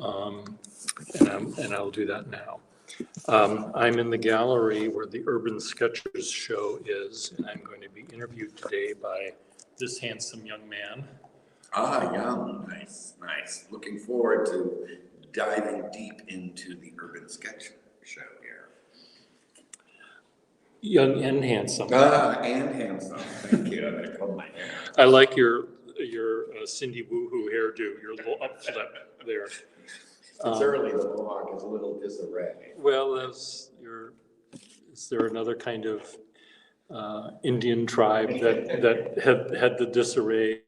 And I'll do that now. I'm in the gallery where the Urban Sketchers show is, and I'm going to be interviewed today by this handsome young man. Young, nice. Looking forward to diving deep into the Urban Sketch show here. Young and handsome. And handsome. Thank you. I'm gonna comb my hair. I like your Cindy Woohoo hairdo, your little upflip there. It's early, the mohawk is a little disarray. Well, is there another kind of Indian tribe that had the disarray?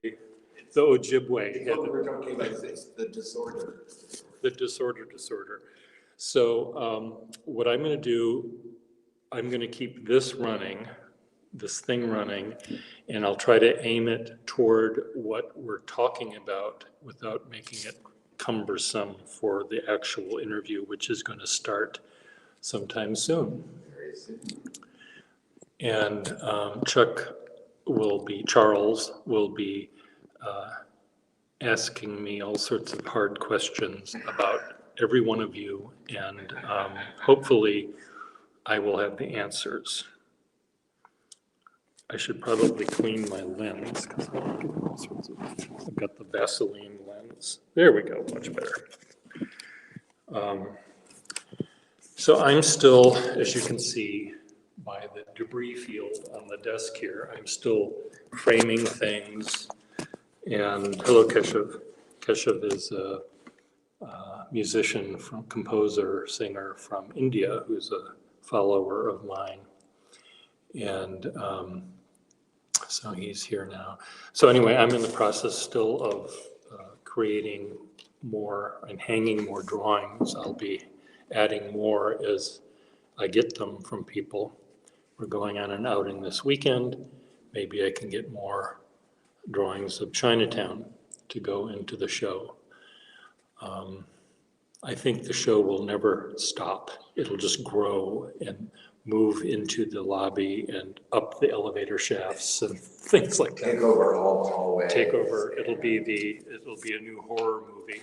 The Ojibwe. We're talking about the disorder. The disorder. So what I'm going to do, I'm going to keep this thing running, and I'll try to aim it toward what we're talking about without making it cumbersome for the actual interview, which is going to start sometime soon. Very soon. And Charles will be asking me all sorts of hard questions about every one of you, and hopefully I will have the answers. I should probably clean my lens because I've got the Vaseline lens. There we go, much better. So I'm still, as you can see by the debris field on the desk here, I'm still framing things. And hello, Keshav. Keshav is a musician, composer, singer from India, who's a follower of mine. And so he's here now. So anyway, I'm in the process still of creating more and hanging more drawings. I'll be adding more as I get them from people. We're going on an outing this weekend. Maybe I can get more drawings of Chinatown to go into the show. I think the show will never stop. It'll just grow and move into the lobby and up the elevator shafts and things like that. Take over all the hallways. Take over. It'll be a new horror movie.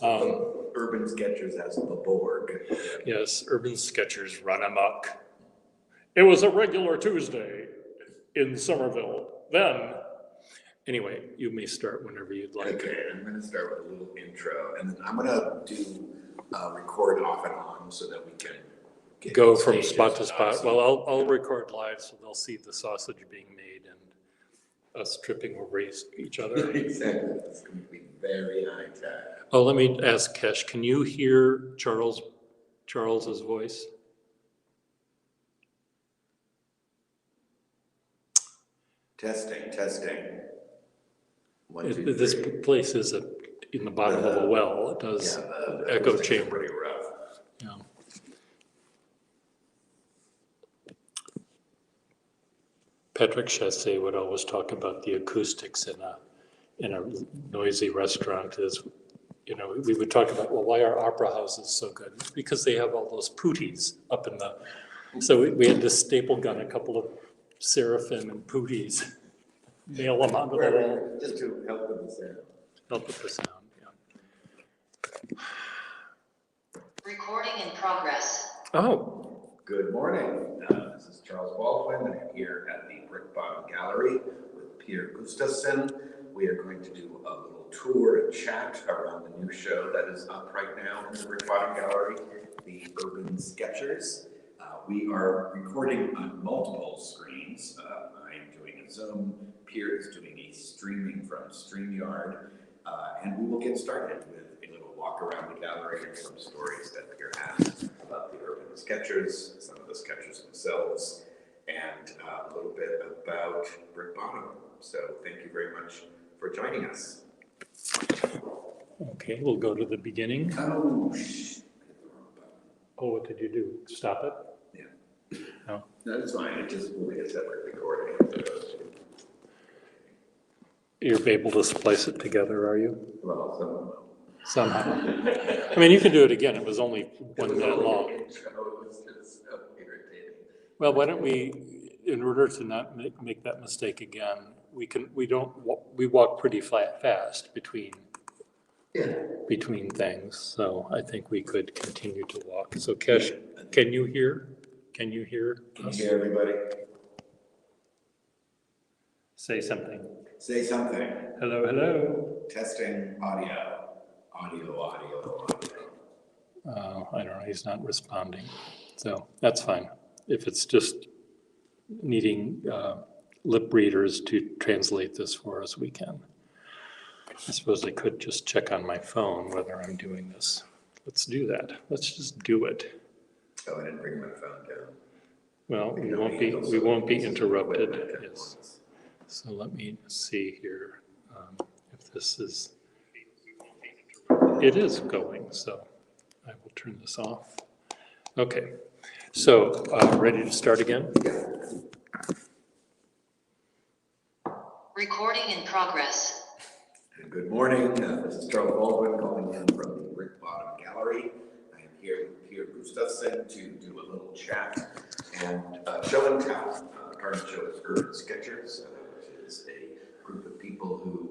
Urban Sketchers as the Borg. Yes, Urban Sketchers run amok. It was a regular Tuesday in Somerville. Then, anyway, you may start whenever you'd like. Okay, I'm going to start with a little intro, and then I'm going to do record off and on so that we can go from spot to spot. Well, I'll record live so they'll see the sausage being made and us tripping over each other. Exactly. It's going to be very high tech. Oh, let me ask Kesh, can you hear Charles's voice? Testing. One, two, This three. place is in the bottom of a well. It does echo chamber. Pretty rough. Yeah. Patrick Chassé would always talk about the acoustics in a noisy restaurant. We would talk about, well, why are opera houses so good? Because they have all those pooties up in the. So we had to staple gun a couple of seraphim and pooties, nail them onto the wall. Just to help with the sound. Help with the sound, yeah. Recording in progress. Oh, Good morning. This is Charles Baldwin, and I'm here at the Brick Bottom Gallery with Peter Gustafson. We are going to do a little tour and chat around the new show that is up right now in the Brick Bottom Gallery, the Urban Sketchers. We are recording on multiple screens. I'm doing a Zoom, Peter is doing a streaming from StreamYard, and we will get started with a little walk around the gallery and some stories that Peter has about the Urban Sketchers, some of the sketchers themselves, and a little bit about Brick Bottom. So thank you very much for joining us. okay, we'll go to the beginning. Oh, Oh, what did you do? Stop it? yeah. No. That's fine. It just will be a separate recording. You're able to splice it together, are you? Well, some of them. Somehow. I mean, you can do it again. It was only 1 minute long. It was just so irritating. Well, why don't we, in order to not make that mistake again, we walk pretty fast between between things. So I think we could continue to walk. So Kesh, can you hear? Can you hear Can us? you hear everybody? Say something. Say something. Hello, hello. Testing audio. Audio. I don't know, he's not responding. So that's fine. If it's just needing lip readers to translate this for us, we can. I suppose I could just check on my phone whether I'm doing this. Let's do that. Let's just do it. Oh, I didn't bring my phone down. Well, we won't be interrupted. Yes. So let me see here if this is. It is going. So I will turn this off. Okay. So ready to start again? Recording in progress. Good morning. This is Charles Baldwin calling in from the Brick Bottom Gallery. I am here with Pierre Gustafson to do a little chat and show and tell. Current show is Urban Sketchers, which is a group of people who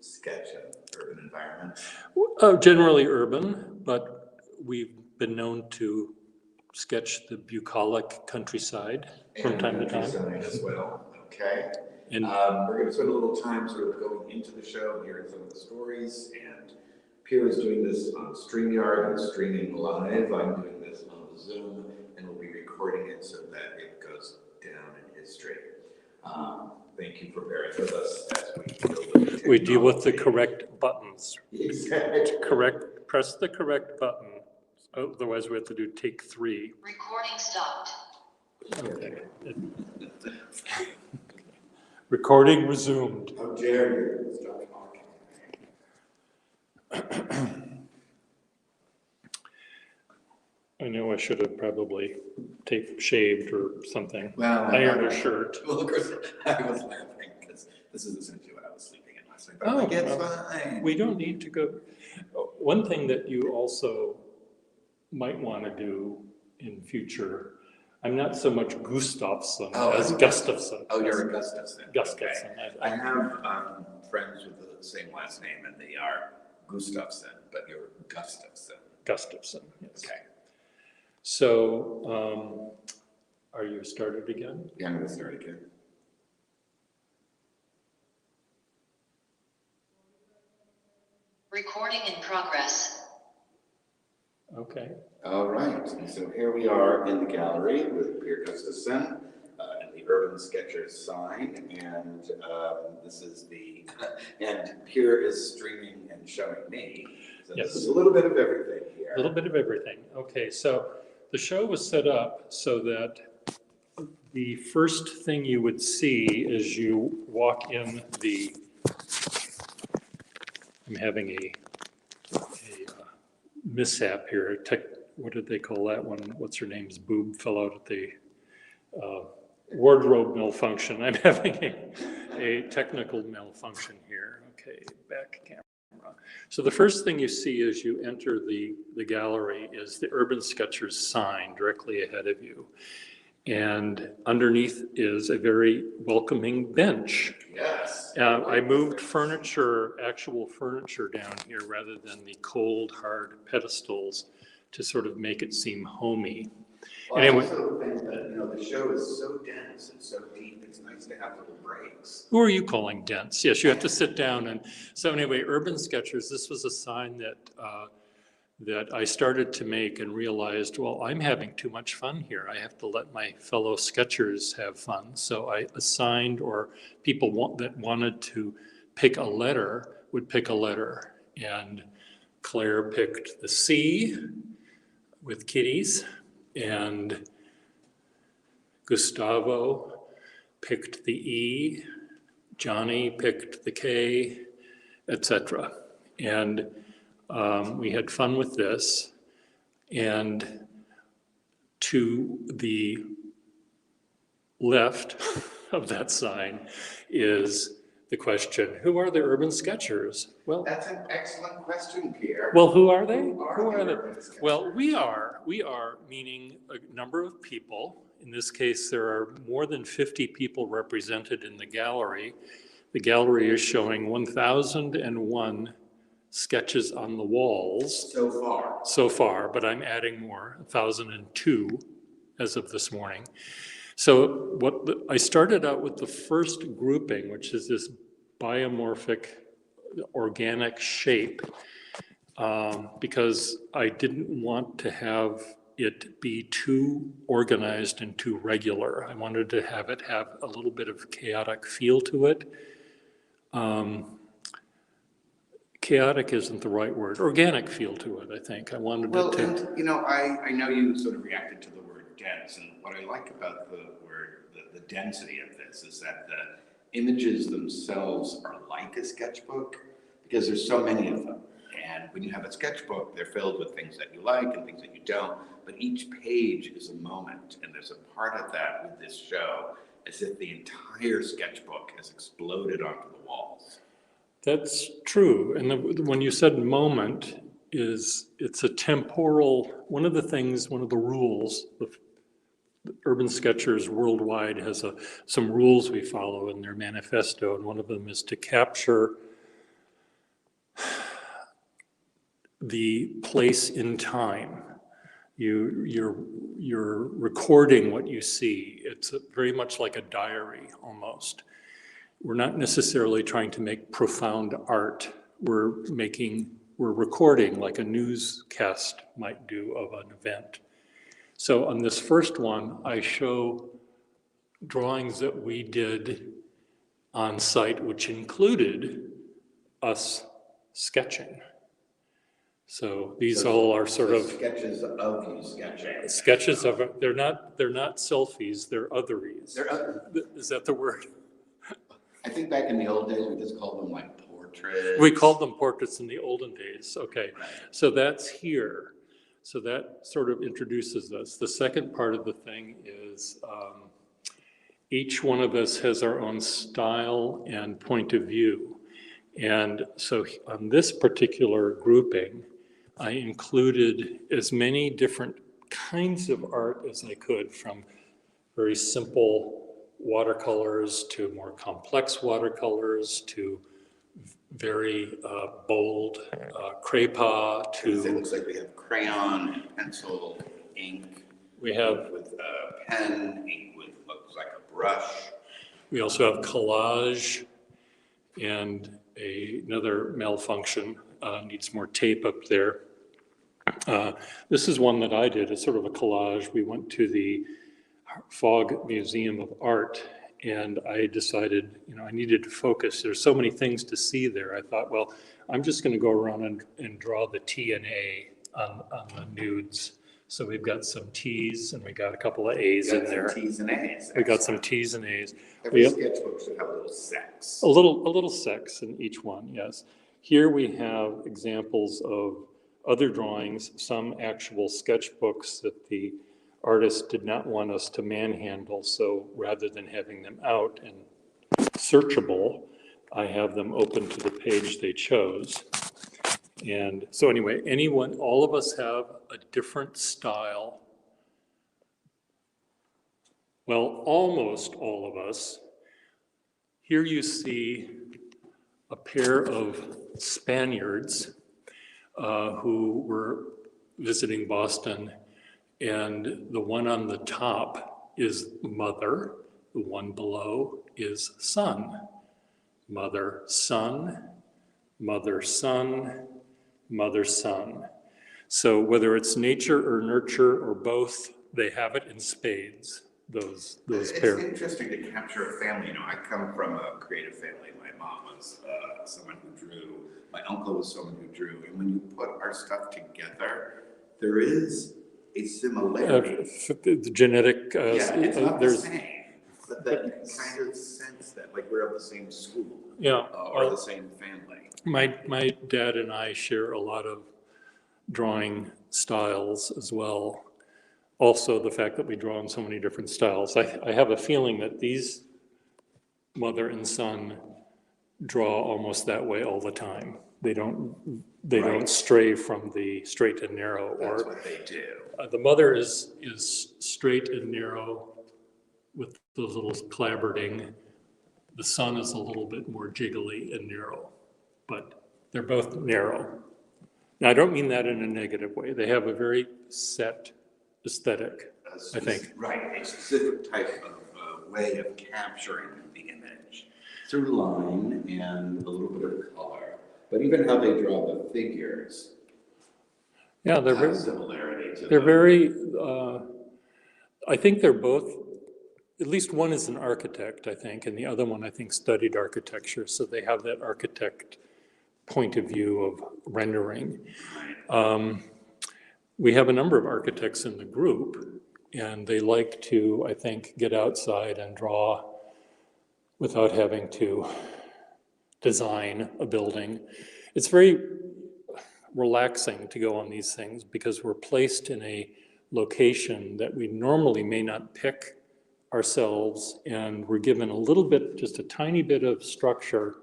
sketch an urban environment. Generally urban, but we've been known to sketch the bucolic countryside from time to time. Countryside as well. Okay. And we're going to spend a little time sort of going into the show and hearing some of the stories. And Pierre is doing this on StreamYard and streaming live. I'm doing this on Zoom, and we'll be recording it so that it goes down in history. Thank you for bearing with us as we deal with the correct buttons. Exactly. Press the correct button. Otherwise, we have to do take 3. Recording stopped. Okay. Recording resumed. How dare you stop talking? I know I should have probably shaved or something. Well, ironed a shirt. Well, of course, I was laughing because this is essentially what I was sleeping in last night. But Oh, it's fine. We don't need to go. One thing that you also might want to do in future, I'm not so much Gustafsson as Gustafsson. Oh, you're a Gustafson. Gustafsson. Okay. I have friends with the same last name, and they are Gustafson, but you're Gustafson. Gustafsson, yes. Okay. So, are you started again? Yeah, I'm going to start again. Recording in progress. Okay. All right. And so here we are in the gallery with Pierre Gustafson and the Urban Sketchers sign. And this is and Pierre is streaming and showing me. So Yes. This is a little bit of everything here. A little bit of everything. Okay, so the show was set up so that the first thing you would see as you walk in the, I'm having a mishap here. What did they call that one? What's her name's boob fell out at the wardrobe malfunction. I'm having a technical malfunction here. Okay, back camera. So the first thing you see as you enter the gallery is the Urban Sketchers sign directly ahead of you. And underneath is a very welcoming bench. Yes. I moved actual furniture down here rather than the cold, hard pedestals to sort of make it seem homey. Well, Anyway. I also think that, the show is so dense and so deep, it's nice to have little breaks. Who are you calling dense? Yes, you have to sit down. And so anyway, Urban Sketchers, this was a sign that I started to make and realized, well, I'm having too much fun here. I have to let my fellow sketchers have fun. So I assigned, or people that wanted to pick a letter would pick a letter. And Claire picked the C with kitties, and Gustavo picked the E, Johnny picked the K, etc. And we had fun with this. And to the left of that sign is the question, who are the Urban Sketchers? Well, That's an excellent question, Pierre. well, who are they? Who are the Urban Sketchers? Well, we are meaning a number of people. In this case, there are more than 50 people represented in the gallery. The gallery is showing 1,001 sketches on the walls So far. but I'm adding more, 1,002 as of this morning. So I started out with the first grouping, which is this biomorphic organic shape, because I didn't want to have it be too organized and too regular. I wanted to have it have a little bit of chaotic feel to it. Chaotic isn't the right word. Organic feel to it, I think. I wanted it to. And, you know, I know you sort of reacted to the word dense, and what I like about the word, the density of this is that the images themselves are like a sketchbook because there's so many of them. And when you have a sketchbook, they're filled with things that you like and things that you don't, but each page is a moment, and there's a part of that with this show as if the entire sketchbook has exploded onto the walls. That's true. And when you said moment, it's a temporal, one of the rules, the Urban Sketchers worldwide has some rules we follow in their manifesto, and one of them is to capture the place in time. You're recording what you see. It's very much like a diary almost. We're not necessarily trying to make profound art. We're recording like a newscast might do of an event. So on this first one, I show drawings that we did on site, which included us sketching. So these all are sort of sketches of you sketching. Sketches of it. They're not selfies. They're otheries. Is that the word? I think back in the old days, we just called them like portraits. We called them portraits in the olden days. Okay, Right. So that's here. So that sort of introduces us. The second part of the thing is each one of us has our own style and point of view. And so on this particular grouping, I included as many different kinds of art as I could, from very simple watercolors to more complex watercolors to very bold craypa It to, looks like we have crayon, and pencil, ink. we have, with a pen, ink with looks like a brush. we also have collage and another malfunction, needs more tape up there. This is one that I did, it's sort of a collage. We went to the Fogg Museum of Art, and I decided, I needed to focus. There's so many things to see there. I thought, well, I'm just going to go around and draw the T and A on the nudes. So we've got some T's and we got a couple of A's in there. T's and A's. We got some T's and A's. Every sketchbook should have a little sex. A little sex in each one, yes. Here we have examples of other drawings, some actual sketchbooks that the artist did not want us to manhandle, so rather than having them out and searchable, I have them open to the page they chose. And so anyway, all of us have a different style. Well, almost all of us. Here you see a pair of Spaniards who were visiting Boston, and the one on the top is mother, the one below is son. Mother, son, mother, son, mother, son. So whether it's nature or nurture or both, they have it in spades, those pairs. It's interesting to capture a family. I come from a creative family. My mom was someone who drew. My uncle was someone who drew. And when you put our stuff together, there is a similarity. The genetic, it's not there's, the same, but that you can kind of sense that, like we're of the same school, yeah, or the same family. my dad and I share a lot of drawing styles as well. Also, the fact that we draw in so many different styles. I have a feeling that these mother and son draw almost that way all the time. They don't stray from the straight and narrow. That's what they do. The mother is straight and narrow with the little clabberding. The son is a little bit more jiggly and narrow, but They're both narrow. Now, I don't mean that in a negative way. They have a very set aesthetic, I think. Right, a specific type of way of capturing the image through line and a little bit of color, but even how they draw the figures. Yeah, they're have very, similarity to they're them. very, I think they're both, at least one is an architect, I think, and the other one, I think, studied architecture. So they have that architect point of view of rendering. We have a number of architects in the group, and they like to, I think, get outside and draw without having to design a building. It's very relaxing to go on these things because we're placed in a location that we normally may not pick ourselves, and we're given a little bit, just a tiny bit of structure,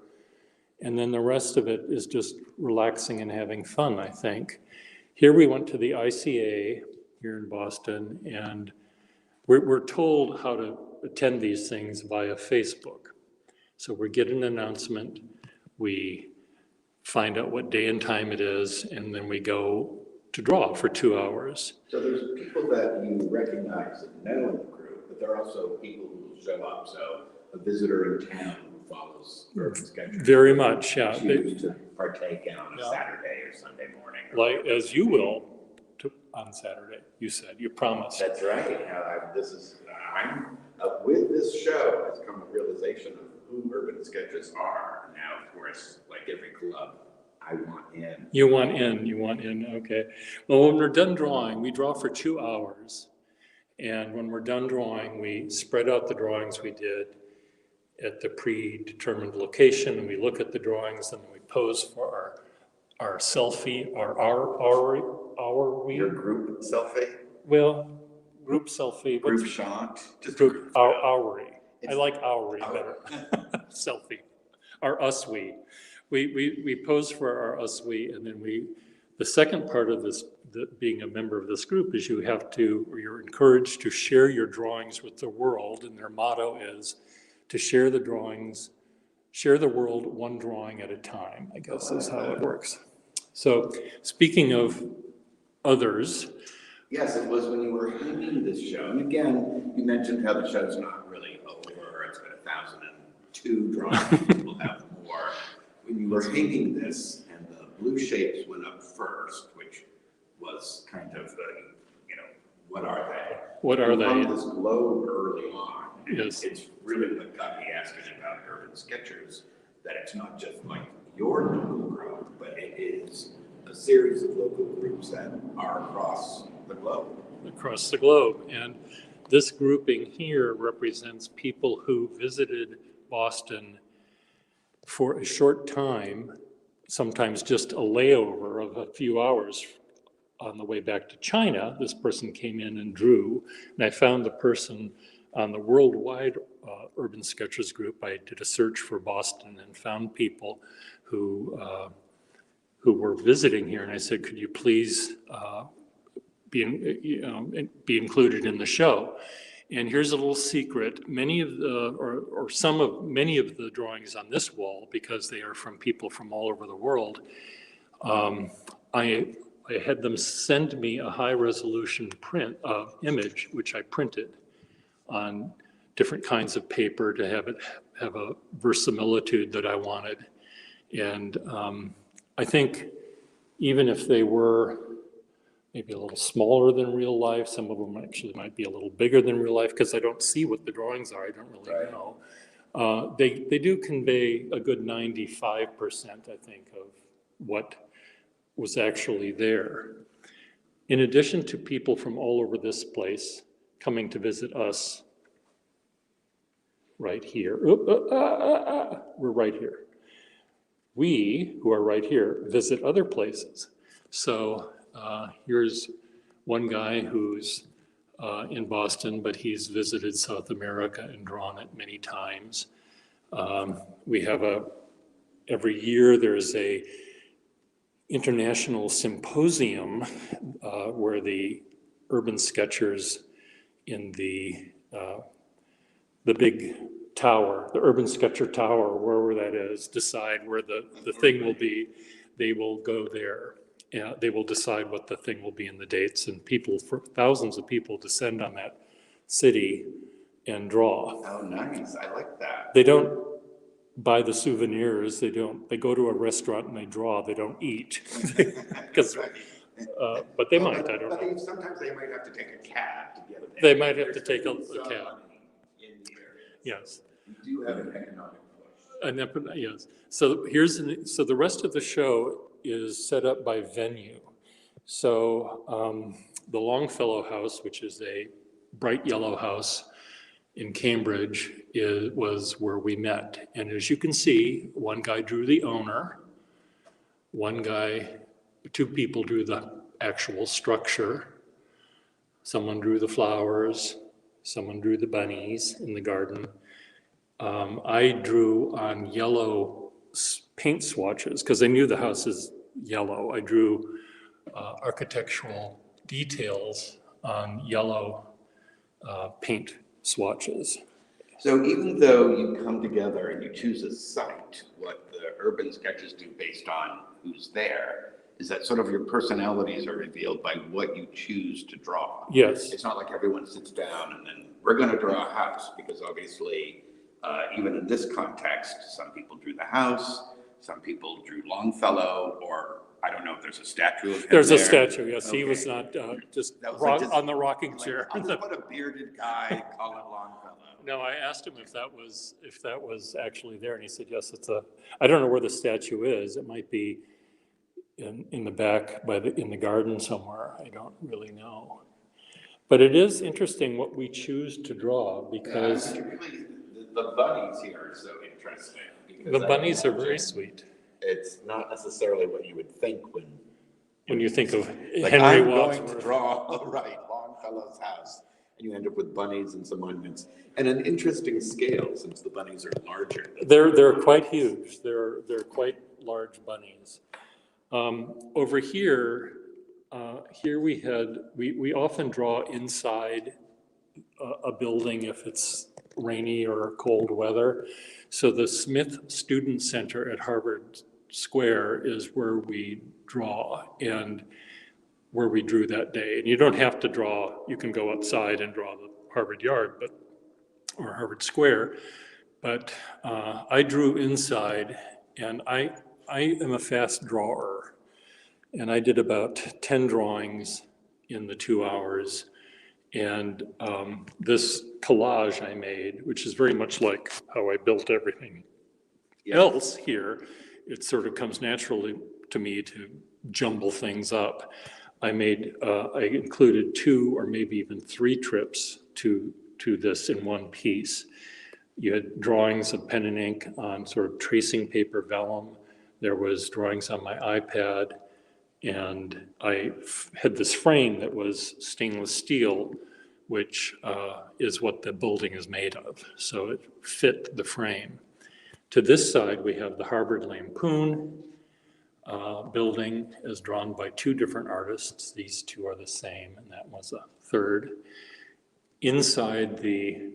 and then the rest of it is just relaxing and having fun, I think. Here we went to the ICA here in Boston, and we're told how to attend these things via Facebook. So we get an announcement, we find out what day and time it is, and then we go to draw for 2 hours. So there's people that you recognize and know in the group, but there are also people who will show up. So a visitor in town who follows urban sketchers. Very much, yeah. Choose to partake on a Yeah. Saturday or Sunday morning. Like, as you will on Saturday, you said, you promised. That's right. I'm with this show has come a realization of who urban sketches are. Now, of course, like every club, I want in. You want in, okay. Well, when we're done drawing, we draw for 2 hours. And when we're done drawing, we spread out the drawings we did at the predetermined location, and we look at the drawings, and we pose for our selfie, Your group selfie, well, group selfie. group shot, just Group, shot. oury. I like oury better. Selfie, our us we. We pose for our us we, and then the second part of this, being a member of this group, is you're encouraged to share your drawings with the world, and their motto is to share the world one drawing at a time, I guess is how it works. So speaking of others. Yes, it was when you were hanging this show, and again, you mentioned how the show's not really over, it's been 1,002 drawings, we'll have more. When you were hanging this, and the blue shapes went up first, which was kind of what are they? What are and they? on this globe early on, Yes. It's really what got me asking about urban sketchers, that it's not just like your local group, but it is a series of local groups that are across the globe. Across the globe. And this grouping here represents people who visited Boston for a short time, sometimes just a layover of a few hours on the way back to China. This person came in and drew, and I found the person on the worldwide urban sketchers group. I did a search for Boston and found people who were visiting here, and I said, could you please be included in the show? And here's a little secret. Many of the drawings on this wall, because they are from people from all over the world, I had them send me a high resolution image, which I printed on different kinds of paper to have a verisimilitude that I wanted. And I think even if they were maybe a little smaller than real life, some of them actually might be a little bigger than real life, because I don't see what the drawings are, I don't really know. They do convey a good 95%, I think, of what was actually there. In addition to people from all over this place coming to visit us right here, we're right here. We, who are right here, visit other places. So here's one guy who's in Boston, but he's visited South America and drawn it many times. We have every year there's a international symposium where the urban sketchers in the big tower, the Urban Sketcher Tower, wherever that is, decide where the thing will be. they will go there. And they will decide what the thing will be and the dates, and people, for thousands of people descend on that city and draw. Oh, nice. I like that. They don't buy the souvenirs, they go to a restaurant and they draw, they don't eat. Because, Right. but they might, I don't But know. sometimes they might have to take a cab to get there. They might have to take a There's some cab. money in the area. Yes. We do have an economic push. Yes, so so the rest of the show is set up by venue. So the Longfellow House, which is a bright yellow house in Cambridge, was where we met. And as you can see, one guy drew the owner, two people drew the actual structure, someone drew the flowers, someone drew the bunnies in the garden. I drew on yellow paint swatches because I knew the house is yellow. I drew architectural details on yellow paint swatches. So even though you come together and you choose a site, what the urban sketches do based on who's there is that sort of your personalities are revealed by what you choose to draw. Yes. It's not like everyone sits down and then we're going to draw a house, because obviously, even in this context, some people drew the house, some people drew Longfellow, or I don't know if there's a statue of him There's a there. statue, yes. Okay. He was not just That was like just- on the rocking Like, chair. I'll just put a bearded guy, call it Longfellow. No, I asked him if that was actually there, and he said, yes, I don't know where the statue is. It might be in the back in the garden somewhere. I don't really know. But it is interesting what we choose to draw, because The bunnies here are so interesting. the bunnies are very sweet. It's not necessarily what you would think When you think of like, Henry I'm going to Wadsworth. draw, right, Longfellow's house, and you end up with bunnies and some monuments, and an interesting scale, since the bunnies are larger. They're quite huge. They're quite large bunnies. Over here, we often draw inside a building if it's rainy or cold weather. So the Smith Student Center at Harvard Square is where we draw and where we drew that day. And you don't have to draw, you can go outside and draw the Harvard Yard, or Harvard Square. But I drew inside, and I am a fast drawer. And I did about 10 drawings in the 2 hours. And this collage I made, which is very much like how I built everything else here, it sort of comes naturally to me to jumble things up. I included 2 or maybe even 3 trips to this in one piece. You had drawings of pen and ink on sort of tracing paper vellum. There was drawings on my iPad. And I had this frame that was stainless steel, which is what the building is made of. So it fit the frame. To this side, we have the Harvard Lampoon building, as drawn by 2 different artists. These 2 are the same, and that was a third. Inside the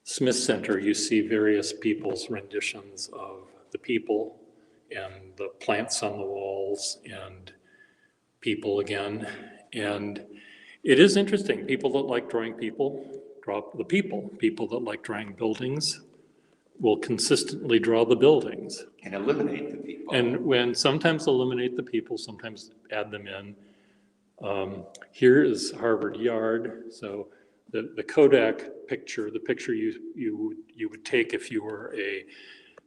Smith Center, you see various people's renditions of the people, and the plants on the walls, and people again. And it is interesting. People that like drawing people draw the people. People that like drawing buildings will consistently draw the buildings. And eliminate the people. And when sometimes eliminate the people, sometimes add them in. Here is Harvard Yard. So the Kodak picture, the picture you would take if you were a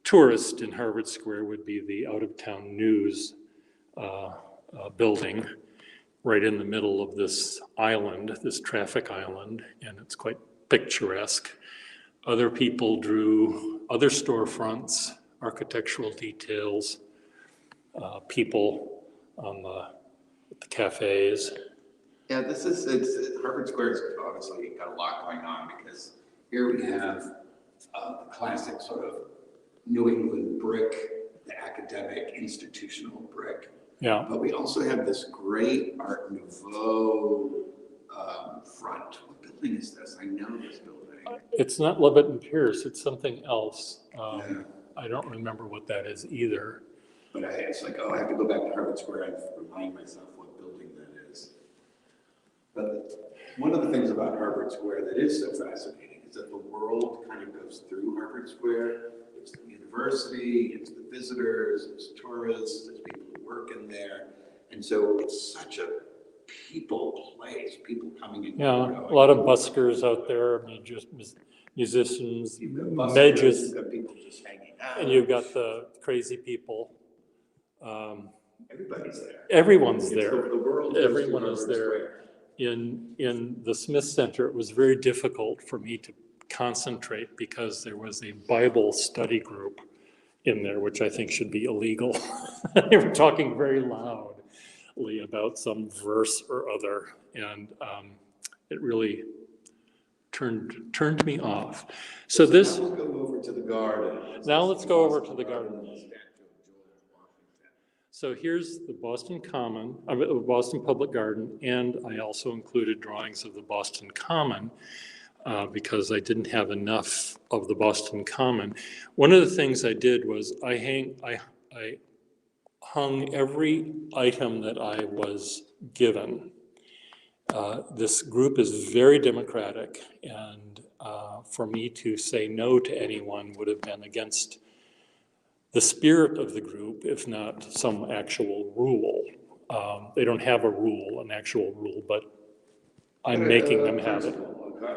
tourist in Harvard Square, would be the out-of-town news building right in the middle of this island, this traffic island, and it's quite picturesque. Other people drew other storefronts, architectural details, people on the cafes. Yeah, Harvard Square's obviously got a lot going on, because here we have the classic sort of New England brick, the academic institutional brick. Yeah. But we also have this great Art Nouveau front. What building is this? I know this building. It's not Levitt and Pierce, it's something else. Yeah. I don't remember what that is either. But it's like, oh, I have to go back to Harvard Square and remind myself what building that is. But one of the things about Harvard Square that is so fascinating is that the world kind of goes through Harvard Square. It's the university, it's the visitors, it's tourists, it's people who work in there. And so it's such a people place, people coming in. Yeah, a lot of buskers out there, musicians, You've got buskers, medges, you've got people just hanging out. and you've got the crazy people. Everybody's there. Everyone's It's there. The world goes Everyone through is Harvard there. Square. In the Smith Center, it was very difficult for me to concentrate because there was a Bible study group in there, which I think should be illegal. They were talking very loudly about some verse or other, and it really turned me off. So this, Now we'll go over to the garden. now let's go over to the garden. And the statue of George Washington. So here's the Boston Common, Boston Public Garden, and I also included drawings of the Boston Common because I didn't have enough of the Boston Common. One of the things I did was I hung every item that I was given. This group is very democratic, and for me to say no to anyone would have been against the spirit of the group, if not some actual rule. They don't have a rule, an actual rule, but I'm making them have it.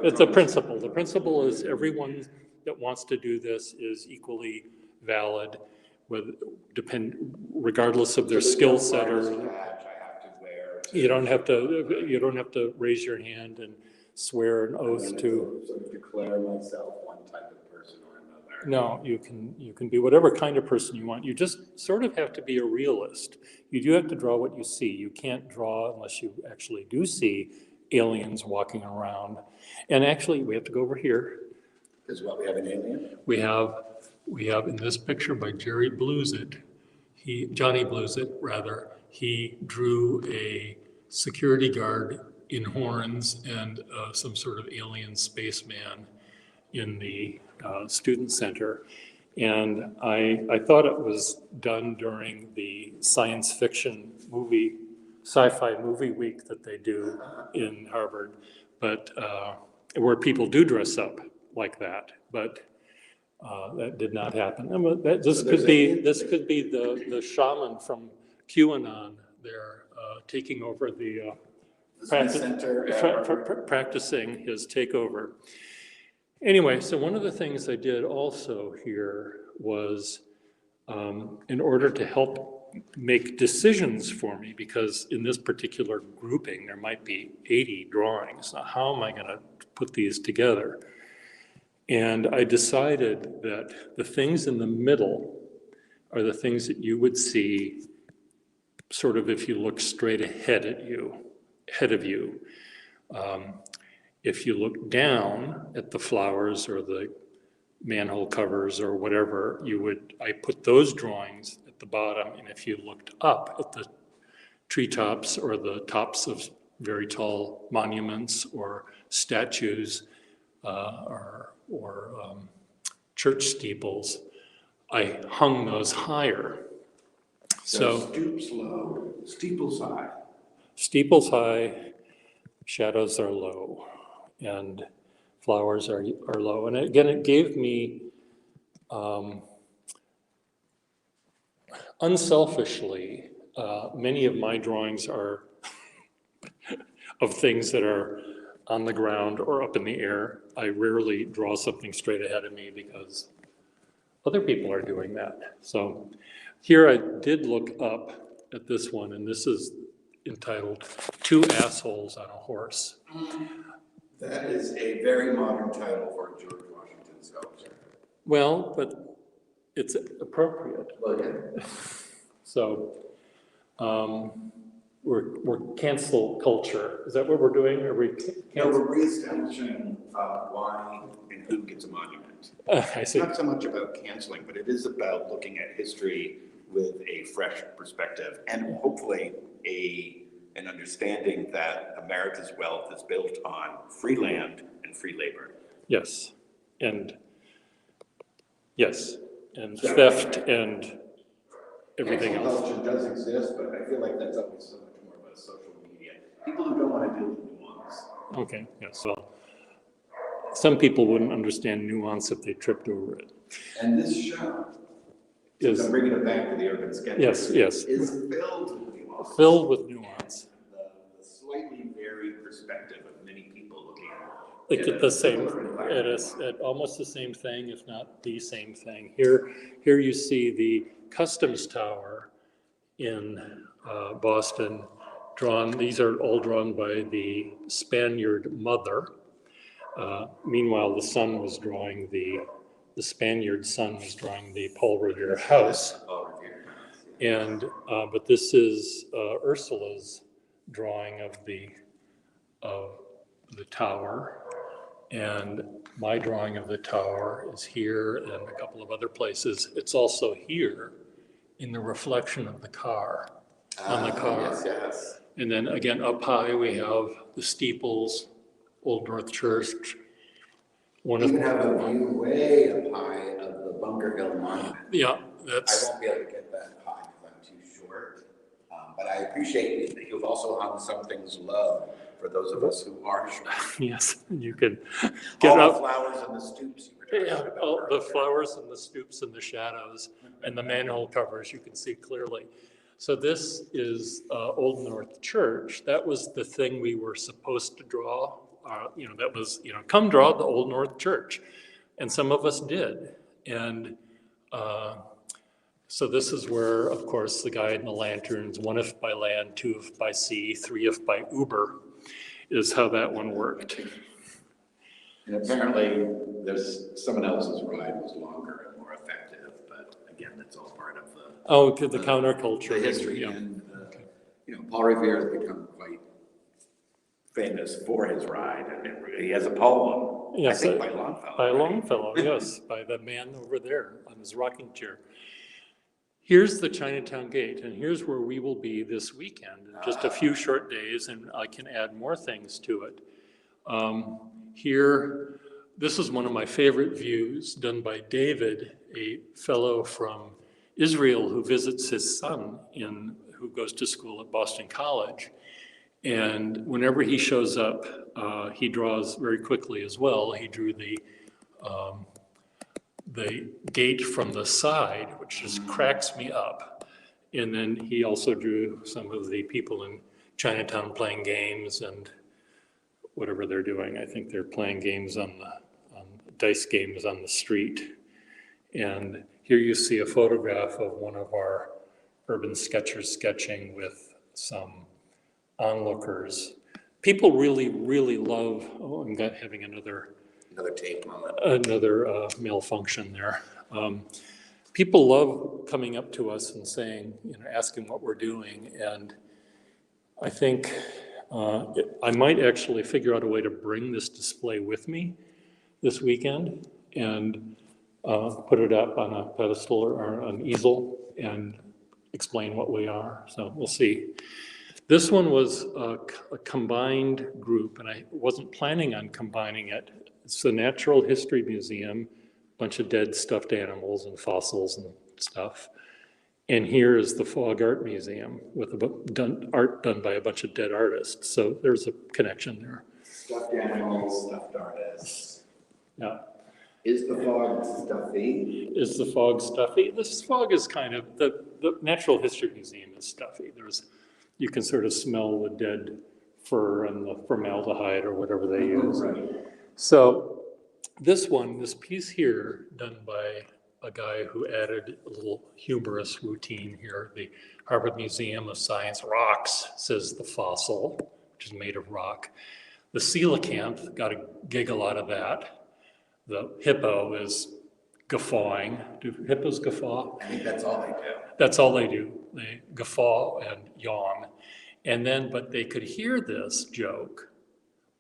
It's a principle. The principle is everyone that wants to do this is equally valid, regardless of their skill set or. You don't have to raise your hand and swear an oath to. Sort of declare myself one type of person or another. No, you can be whatever kind of person you want. You just sort of have to be a realist. You do have to draw what you see. You can't draw unless you actually do see aliens walking around. And actually, we have to go over here. Is what we have an alien? We have in this picture by Johnny Bluesit, rather, he drew a security guard in horns and some sort of alien spaceman in the student center. And I thought it was done during the science fiction sci-fi movie week that they do in Harvard, but where people do dress up like that, but that did not happen. This could be the shaman from QAnon there taking over the practicing his takeover. Anyway, so one of the things I did also here was in order to help make decisions for me, because in this particular grouping, there might be 80 drawings. Now, how am I going to put these together? And I decided that the things in the middle are the things that you would see sort of if you look straight ahead of you. If you look down at the flowers or the manhole covers or whatever, I put those drawings at the bottom, and if you looked up at the treetops or the tops of very tall monuments or statues or church steeples, I hung those higher. So stoops low, steeples high. Steeples high, shadows are low, and flowers are low. And again, it gave me, unselfishly, many of my drawings are of things that are on the ground or up in the air. I rarely draw something straight ahead of me because other people are doing that. So here I did look up at this one, and this is entitled Two Assholes on a Horse. That is a very modern title for a George Washington sculpture. Well, but it's appropriate. Well, yeah. So we're cancel culture. Is that what we're doing? Are we No, we're reestablishing why and who gets a monument. I It's see. not so much about canceling, but it is about looking at history with a fresh perspective and hopefully an understanding that America's wealth is built on free land and free labor. Yes, and theft and everything Cancel else. culture does exist, but I feel like that's always so much more about social media. People who don't want to deal with nuance. Okay, yes, well, some people wouldn't understand nuance if they tripped over it. And this show, Is I'm bringing it back to the urban sketches. Yes. Is filled with nuance. Filled with nuance. The slightly varied perspective of many people looking Like at at the same, environment. at almost the same thing, if not the same thing. Here you see the Customs Tower in Boston drawn. These are all drawn by the Spaniard mother. Meanwhile, the son was drawing the Spaniard son was drawing the Paul Revere house. And, but this is Ursula's drawing of the tower. And my drawing of the tower is here and a couple of other places. It's also here in the reflection of the car, on the car. Yes. And then again, up high, we have the steeples, Old North Church. One You of, even have a view way up high of the Bunker Hill Monument. yeah, I that's, won't be able to get that high because I'm too short. But I appreciate that you've also hung some things low for those of us who are short. yes, you can get All the up. flowers and the stoops you were Yeah, talking about. all the earlier. flowers and the stoops and the shadows and the manhole covers, you can see clearly. So this is Old North Church. That was the thing we were supposed to draw. That was, come draw the Old North Church. And some of us did. And so this is where, of course, the guide and the lanterns, 1 if by land, 2 if by sea, 3 if by Uber, is how that one worked. And apparently, there's someone else's ride was longer and more effective, but again, that's all part of the Oh, to the counterculture. the history. Yeah. And Paul Revere has become quite famous for his ride, and he has a poem. Yes, I think by Longfellow. By right? Longfellow, yes, by the man over there on his rocking chair. Here's the Chinatown Gate, and here's where we will be this weekend, in just a few short days, and I can add more things to it. Here, this is one of my favorite views done by David, a fellow from Israel who visits his son who goes to school at Boston College. And whenever he shows up, he draws very quickly as well. He drew the gate from the side, which just cracks me up. And then he also drew some of the people in Chinatown playing games and whatever they're doing. I think they're playing games on dice games on the street. And here you see a photograph of one of our urban sketchers sketching with some onlookers. People really, really love, I'm having another tape moment. Another malfunction there. People love coming up to us and saying, asking what we're doing. And I think I might actually figure out a way to bring this display with me this weekend and put it up on a pedestal or an easel and explain what we are. So we'll see. This one was a combined group, and I wasn't planning on combining it. It's the Natural History Museum, a bunch of dead stuffed animals and fossils and stuff. And here is the Fog Art Museum with art done by a bunch of dead artists. So there's a connection there. Stuffed animals, stuffed artists. Yeah. Is the fog stuffy? Is the fog stuffy? This fog is kind of, the Natural History Museum is stuffy. You can sort of smell the dead fur and the formaldehyde or whatever they use. Right. So this piece here, done by a guy who added a little humorous routine here. The Harvard Museum of Science rocks, says the fossil, which is made of rock. The coelacanth got a giggle out of that. The hippo is guffawing. Do hippos guffaw? I think that's all they do. That's all they do. They guffaw and yawn. And then, but they could hear this joke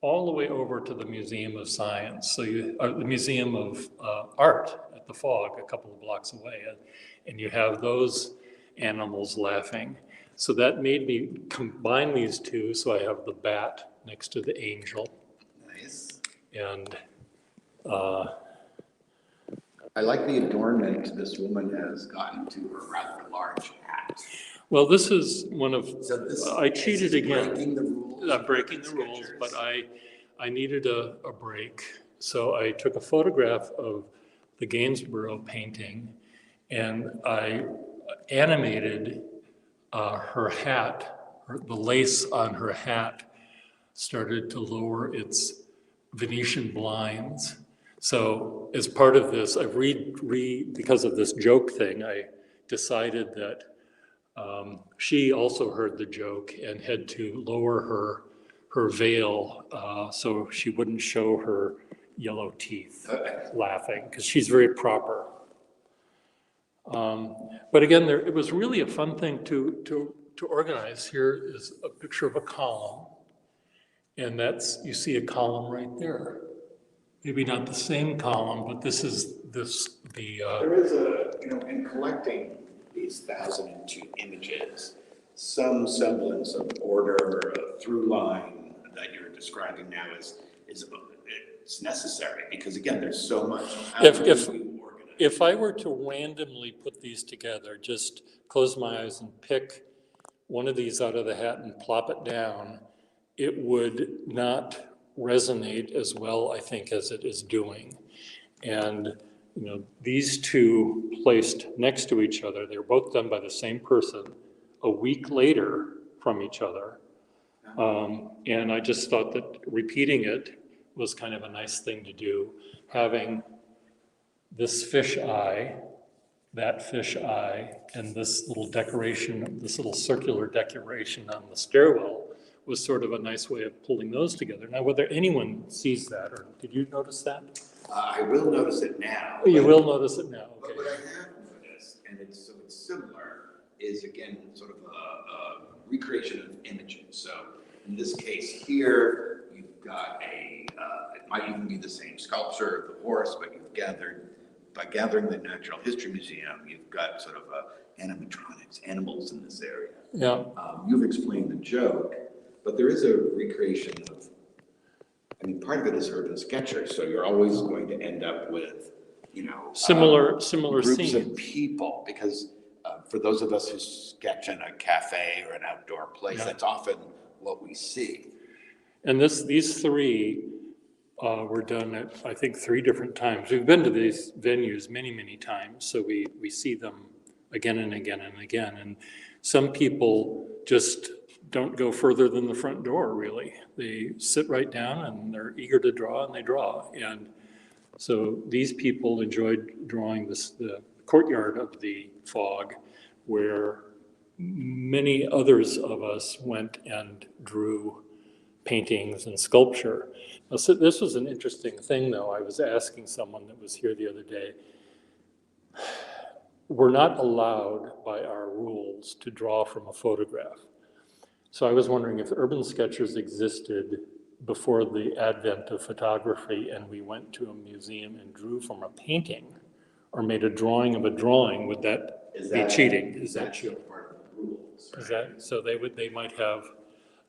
all the way over to the Museum of Science, the Museum of Art at the Fog, a couple of blocks away. And you have those animals laughing. So that made me combine these two. So I have the bat next to the angel. Nice. And I like the adornment this woman has gotten to her rather large hat. Well, this is one of, So this I cheated is again. breaking the rules. I'm breaking the rules, but I needed a break. So I took a photograph of the Gainsborough painting and I animated her hat, the lace on her hat started to lower its Venetian blinds. So as part of this, I because of this joke thing, I decided that she also heard the joke and had to lower her veil so she wouldn't show her yellow teeth laughing, because she's very proper. But again, it was really a fun thing to organize. Here is a picture of a column, and you see a column right there. Maybe not the same column, but this is the. There is in collecting these 1,002 images, some semblance of order, a through line that you're describing now is it's necessary, because again, there's so much. If I were to randomly put these together, just close my eyes and pick one of these out of the hat and plop it down, it would not resonate as well, I think, as it is doing. And these two placed next to each other, they were both done by the same person a week later from each other. And I just thought that repeating it was kind of a nice thing to do, having this fish eye, that fish eye, and this little decoration, this little circular decoration on the stairwell was sort of a nice way of pulling those together. Now, whether anyone sees that, or did you notice that? I will notice it now. Oh, you will notice it now, But okay. what I have noticed, and it's similar, is again, sort of a recreation of images. So in this case here, you've got it might even be the same sculpture of the horse, but by gathering the Natural History Museum, you've got sort of animatronics, animals in this area. Yeah. You've explained the joke, but there is a recreation of, part of it is urban sketchers, so you're always going to end up with, Similar groups scene. of people, because for those of us who sketch in a cafe or an outdoor place, that's often what we see. And these three were done at, I think, 3 different times. We've been to these venues many, many times, so we see them again and again and again. And some people just don't go further than the front door, really. They sit right down and they're eager to draw, and they draw. And so these people enjoyed drawing the courtyard of the Fog, where many others of us went and drew paintings and sculpture. Now, so this was an interesting thing, though. I was asking someone that was here the other day, we're not allowed by our rules to draw from a photograph. So I was wondering if urban sketchers existed before the advent of photography and we went to a museum and drew from a painting or made a drawing of a drawing, would that be cheating? Is that still part of the rules? Right? Is that, so they might have,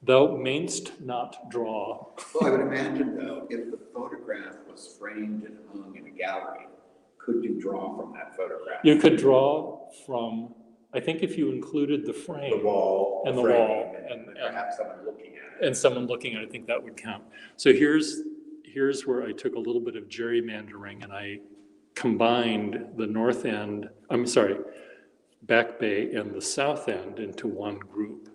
thou mayst not draw. Well, I would imagine, though, if the photograph was framed and hung in a gallery, could you draw from that photograph? You could draw from, I think if you included the frame. The wall. And the frame, wall. And perhaps someone looking at it. And someone looking at it, I think that would count. So here's where I took a little bit of gerrymandering and I combined the north end, Back Bay and the south end into one group.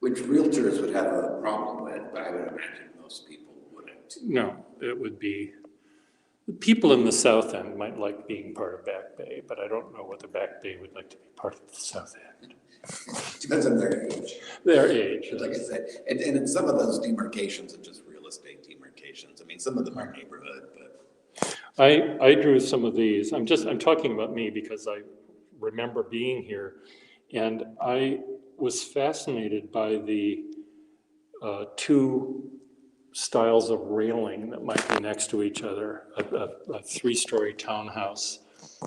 Which realtors would have a problem with, but I would imagine most people wouldn't. No, it would be, people in the south end might like being part of Back Bay, but I don't know whether Back Bay would like to be part of the south end. Depends on their age. Their age. Like I said, and in some of those demarcations are just real estate demarcations. Some of them are neighborhood, but. I drew some of these. I'm talking about me because I remember being here, and I was fascinated by the 2 styles of railing that might be next to each other. A 3-story townhouse.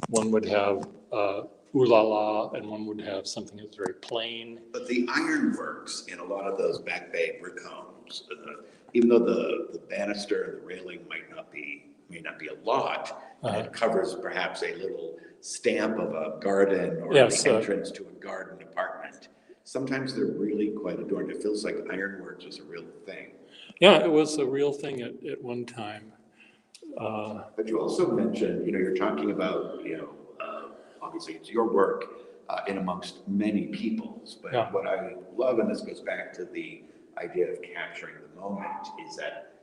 One would have ooh la la, and one would have something that's very plain. But the ironworks in a lot of those Back Bay brick homes, even though the banister and the railing might not be may not be a lot, and Uh-huh. it covers perhaps a little stamp of a garden or Yes, the entrance to a garden apartment. Sometimes they're really quite adorned. It feels like ironworks was a real thing. Yeah, it was a real thing at one time. But you also mentioned, you're talking about, obviously it's your work in amongst many people's. But Yeah. what I love, and this goes back to the idea of capturing the moment, is that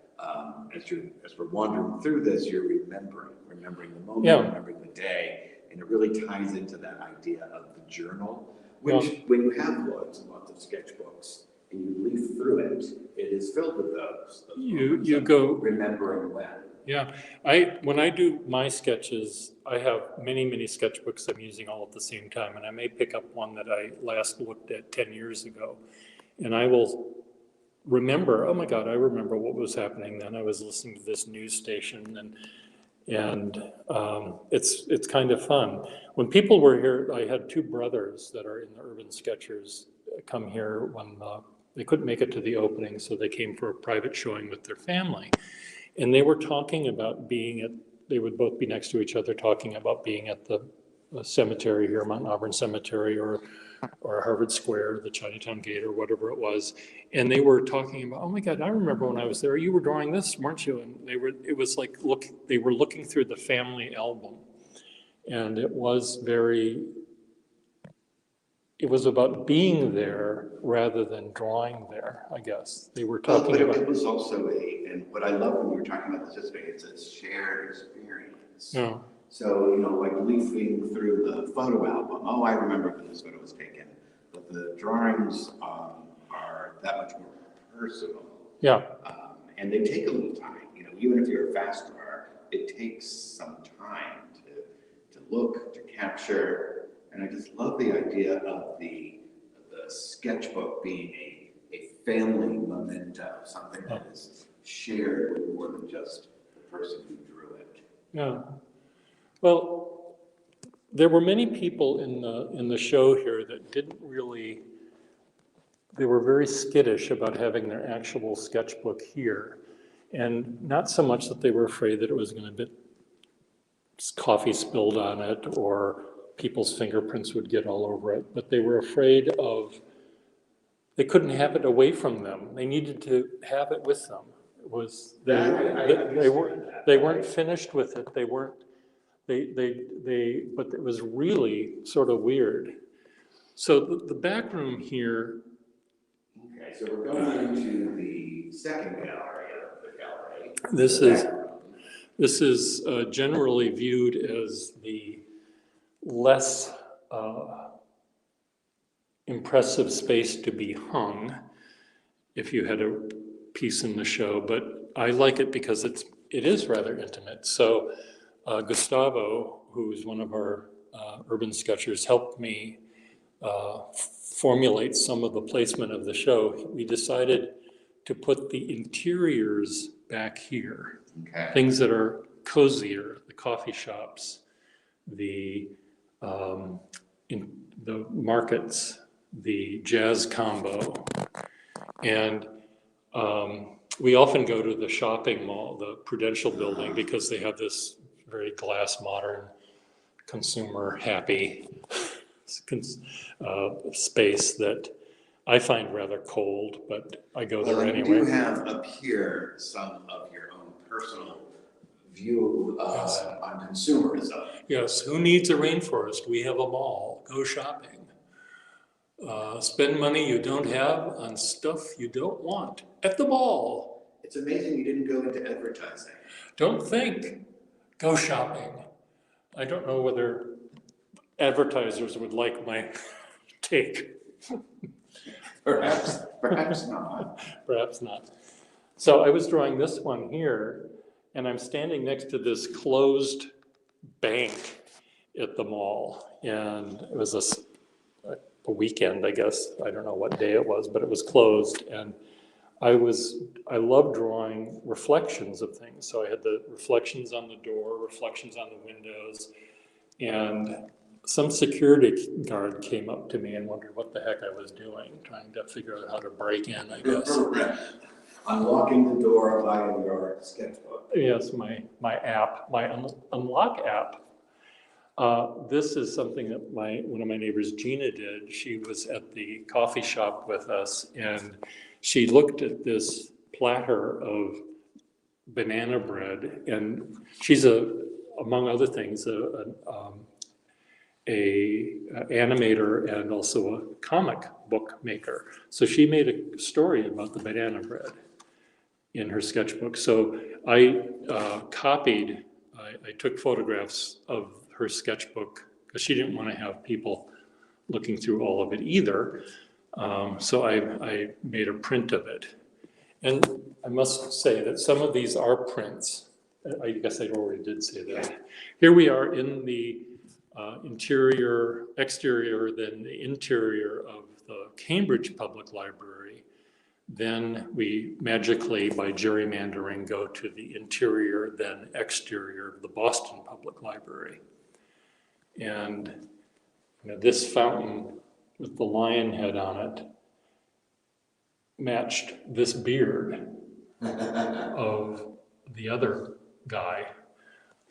as we're wandering through this, you're remembering the moment, Yeah. remembering the day, and it really ties into that idea of the journal, which when you have lots and lots of sketchbooks and you leaf through it, it is filled with those moments You of go. remembering when. Yeah, when I do my sketches, I have many, many sketchbooks I'm using all at the same time, and I may pick up one that I last looked at 10 years ago, and I will remember, oh my God, I remember what was happening then. I was listening to this news station, and it's kind of fun. When people were here, I had two brothers that are in the Urban Sketchers come here when they couldn't make it to the opening, so they came for a private showing with their family. And they were talking about they would both be next to each other talking about being at the cemetery here, Mount Auburn Cemetery, or Harvard Square, the Chinatown Gate, or whatever it was. And they were talking about, oh my God, I remember when I was there, you were drawing this, weren't you? And it was like, they were looking through the family album. And it was about being there rather than drawing there, I guess. They were talking But about. it was also and what I love when we were talking about this yesterday, it's a shared experience. Yeah. So, like leafing through the photo album, oh, I remember when this photo was taken. But the drawings are that much more personal. Yeah. And they take a little time. Even if you're a fast drawer, it takes some time to look, to capture. And I just love the idea of the sketchbook being a family memento, something that is shared with more than just the person who drew it. Yeah. Well, there were many people in the show here that didn't really. They were very skittish about having their actual sketchbook here, and not so much that they were afraid that it was going to get coffee spilled on it or people's fingerprints would get all over it, but they were afraid they couldn't have it away from them. They needed to have it with them. It was they weren't finished with it. They weren't but it was really sort of weird. So the back room here. Okay, so we're going into the second gallery of the gallery. This is generally viewed as the less impressive space to be hung if you had a piece in the show, but I like it because it is rather intimate. So Gustavo, who's one of our urban sketchers, helped me formulate some of the placement of the show. We decided to put the interiors back here. Okay. Things that are cozier, the coffee shops, the markets, the jazz combo. And we often go to the shopping mall, the Prudential building, because they have this very glass, modern, consumer happy space that I find rather cold, but I go there anyway. You do have up here some of your own personal view on consumerism. Yes, who needs a rainforest? We have a mall. Go shopping. Spend money you don't have on stuff you don't want at the mall. It's amazing you didn't go into advertising. Don't think. Go shopping. I don't know whether advertisers would like my take. Perhaps not. Perhaps not. So I was drawing this one here, and I'm standing next to this closed bank at the mall. And it was a weekend, I guess. I don't know what day it was, but it was closed. And I love drawing reflections of things. So I had the reflections on the door, reflections on the windows, and some security guard came up to me and wondered what the heck I was doing, trying to figure out how to break in, I guess. Unlocking the door via your sketchbook. Yes, my app, my Unlock app. This is something that one of my neighbors, Gina, did. She was at the coffee shop with us, and she looked at this platter of banana bread, and she's among other things, a animator and also a comic book maker. So she made a story about the banana bread in her sketchbook. So I I took photographs of her sketchbook because she didn't want to have people looking through all of it either. So I made a print of it. And I must say that some of these are prints. I guess I already did say that. Here we are in the exterior, then the interior of the Cambridge Public Library. Then we magically, by gerrymandering, go to the interior, then exterior of the Boston Public Library. And this fountain with the lion head on it matched this beard of the other guy.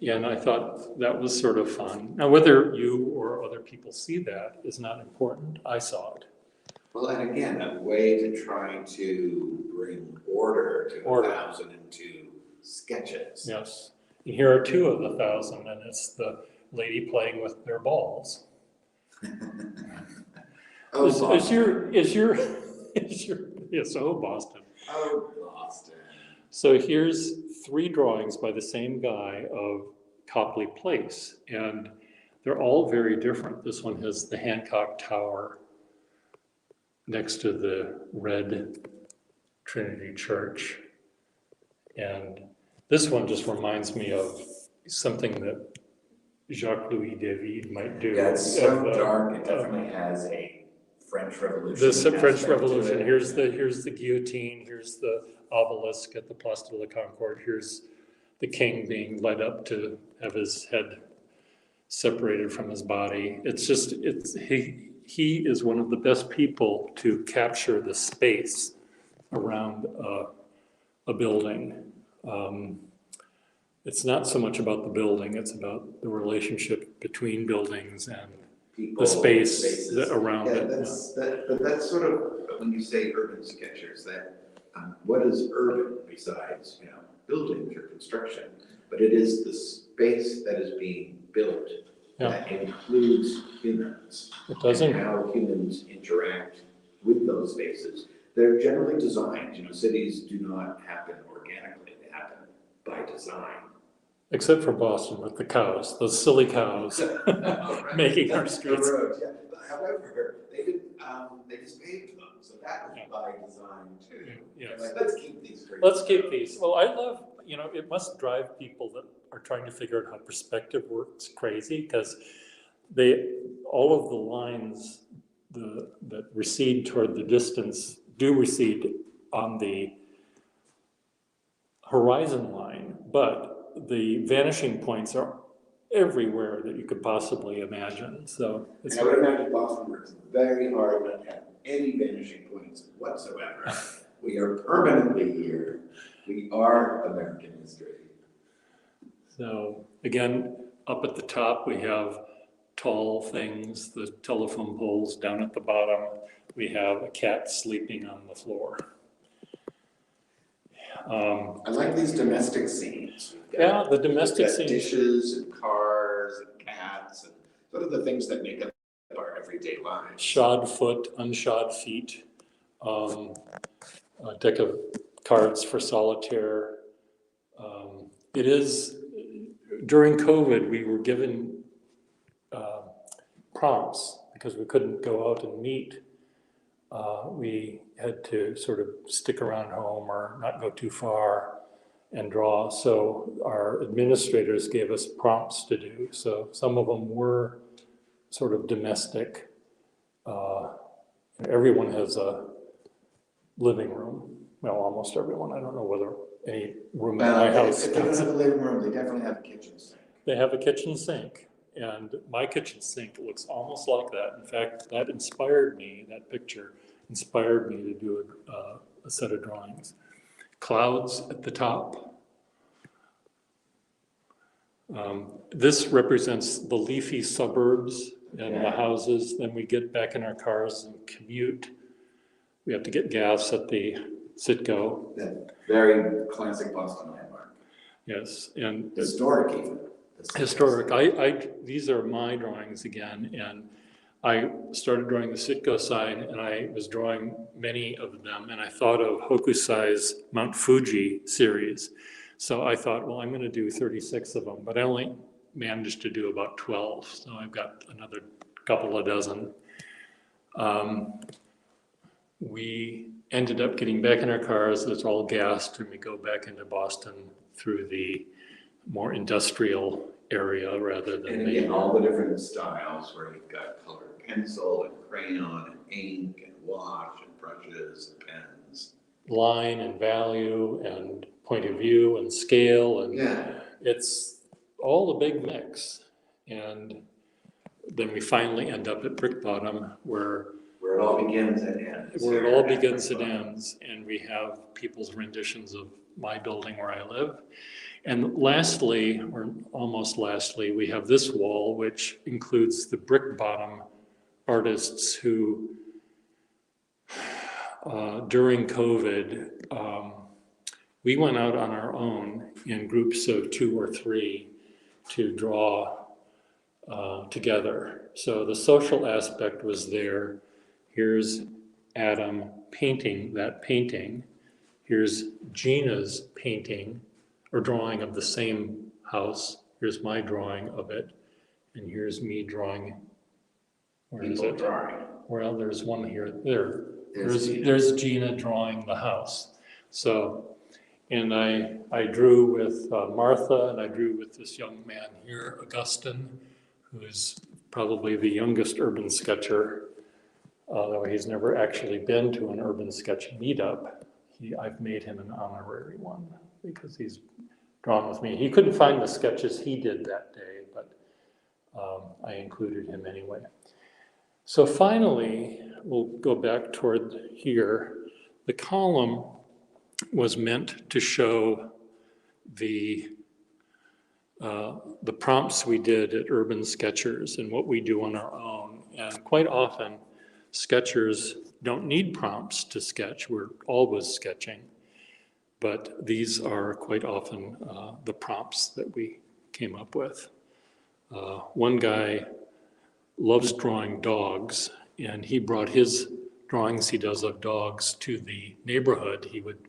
And I thought that was sort of fun. Now, whether you or other people see that is not important. I saw it. Well, and again, a way to try to bring order to 1,002 sketches. Yes. And here are 2 of the 1,000, and it's the lady playing with their balls. Oh, Yes, oh, Boston. Oh, Boston. So here's 3 drawings by the same guy of Copley Place, and they're all very different. This one has the Hancock Tower next to the red Trinity Church. And this one just reminds me of something that Jacques-Louis David might do. Yeah, it's so dark, it definitely has a French Revolution. The French Revolution, here's the guillotine, here's the obelisk at the Place de la Concorde, here's the king being led up to have his head separated from his body. He is one of the best people to capture the space around a building. It's not so much about the building, it's about the relationship between buildings and people, the space spaces around it. But that's sort of, when you say urban sketchers, that what is urban besides, buildings or construction? But it is the space that is being built that includes humans. It doesn't. And how humans interact with those spaces. They're generally designed, cities do not happen organically, they happen by design. Except for Boston with the cows, those silly cows Right. making our The streets. roads, yeah. But however, they just paved them, so that was by design too. Yes. Like, let's keep these trees. Let's keep these. Well, I love, it must drive people that are trying to figure out how perspective works crazy, because all of the lines that recede toward the distance do recede on the horizon line, but the vanishing points are everywhere that you could possibly imagine. So it's I would imagine Boston works very hard not to have any vanishing points whatsoever. We are permanently here. We are American history. So again, up at the top, we have tall things, the telephone poles. Down at the bottom, we have a cat sleeping on the floor. I like these domestic scenes. Yeah, the domestic We've got scenes. dishes and cars and cats and sort of the things that make up our everyday lives. Shod foot, unshod feet, a deck of cards for solitaire. It is, during COVID, we were given prompts because we couldn't go out and meet. We had to sort of stick around home or not go too far and draw. So our administrators gave us prompts to do. So some of them were sort of domestic. Everyone has a living room. Well, almost everyone. I don't know whether any room in my house. If they don't have a living room, they definitely have a kitchen sink. They have a kitchen sink, and my kitchen sink looks almost like that. In fact, that inspired me, that picture inspired me to do a set of drawings. clouds at the top. This represents the leafy suburbs and the houses. Then we get back in our cars and commute. We have to get gas at the Citgo. That very classic Boston landmark. Yes, and Historic even. historic. These are my drawings again, and I started drawing the Citgo sign, and I was drawing many of them, and I thought of Hokusai's Mount Fuji series. So I thought, well, I'm going to do 36 of them, but I only managed to do about 12, so I've got another couple of dozen. We ended up getting back in our cars. It's all gassed, and we go back into Boston through the more industrial area rather than And again, all the different styles where you've got colored pencil and crayon and ink and wash and brushes and pens. line and value and point of view and scale, and it's all a big mix. And then we finally end up at Brick Bottom where Where it all begins and ends. where it all begins and ends, and we have people's renditions of my building where I live. And lastly, or almost lastly, we have this wall, which includes the Brick Bottom artists who, during COVID, we went out on our own in groups of 2 or 3 to draw together. So the social aspect was there. Here's Adam painting that painting. Here's Gina's painting or drawing of the same house. Here's my drawing of it. And here's me drawing. Where is it? Well, there's one here. There's Gina drawing the house. So, and I drew with Martha, and I drew with this young man here, Augustine, who is probably the youngest urban sketcher, although he's never actually been to an urban sketch meetup. I've made him an honorary one because he's drawn with me. He couldn't find the sketches he did that day, but I included him anyway. So finally, we'll go back toward here. The column was meant to show the prompts we did at Urban Sketchers and what we do on our own. And quite often, sketchers don't need prompts to sketch. We're always sketching. But these are quite often the prompts that we came up with. One guy loves drawing dogs, and he brought his drawings he does of dogs to the neighborhood. He would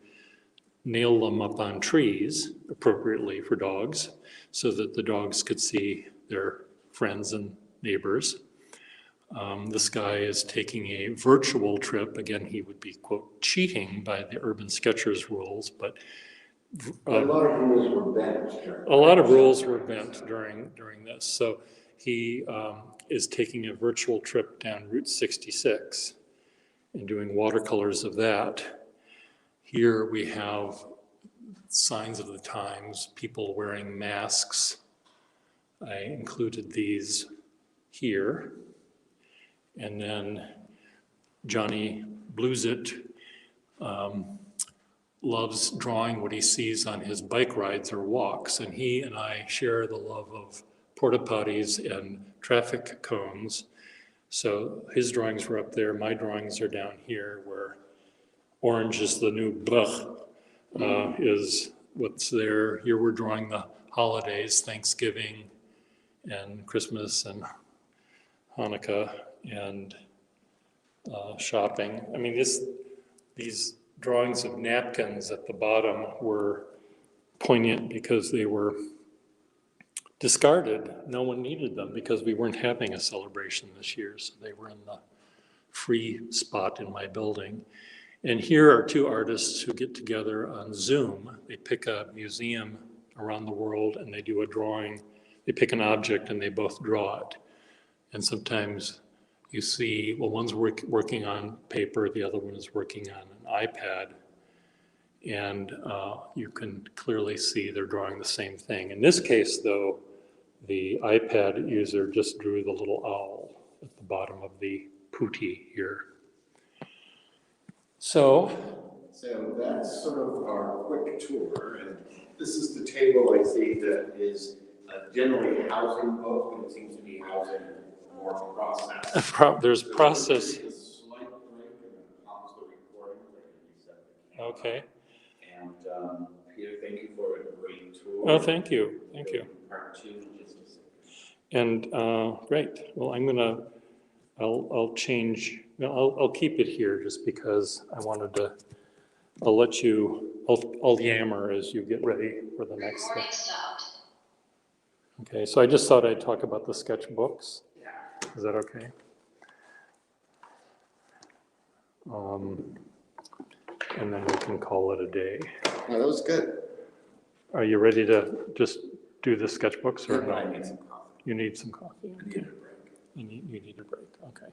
nail them up on trees appropriately for dogs so that the dogs could see their friends and neighbors. This guy is taking a virtual trip. Again, he would be, quote, cheating by the Urban Sketchers rules, but A lot of rules were bent. a lot of rules were bent during this. So he is taking a virtual trip down Route 66 and doing watercolors of that. Here we have signs of the times, people wearing masks. I included these here. And then Johnny Bluesit loves drawing what he sees on his bike rides or walks. And he and I share the love of porta potties and traffic cones. So his drawings were up there. My drawings are down here where orange is the new blech, is what's there. Here we're drawing the holidays, Thanksgiving and Christmas and Hanukkah and shopping. I mean, these drawings of napkins at the bottom were poignant because they were discarded. No one needed them because we weren't having a celebration this year, so they were in the free spot in my building. And here are 2 artists who get together on Zoom. They pick a museum around the world and they do a drawing. They pick an object and they both draw it. And sometimes you see, well, one's working on paper, the other one is working on an iPad. And you can clearly see they're drawing the same thing. In this case, though, the iPad user just drew the little owl at the bottom of the putti here. So So that's sort of our quick tour, and this is the table I see that is generally housing both, but it seems to be housing more process. There's process. There's a slight break and then pause the recording so I can reset the camera. Okay. And Peter, thank you for a great tour. Oh, thank you. Thank you. Part 2 in just a second. And great. Well, I'll change. I'll keep it here just because I wanted to. I'll yammer as you get ready for the next Recording step. stopped. Okay, so I just thought I'd talk about the sketchbooks. Yeah. Is that okay? And then we can call it a day. No, that was good. Are you ready to just do the sketchbooks or I no? need some coffee. You need some coffee. I need a break. You need a break, okay.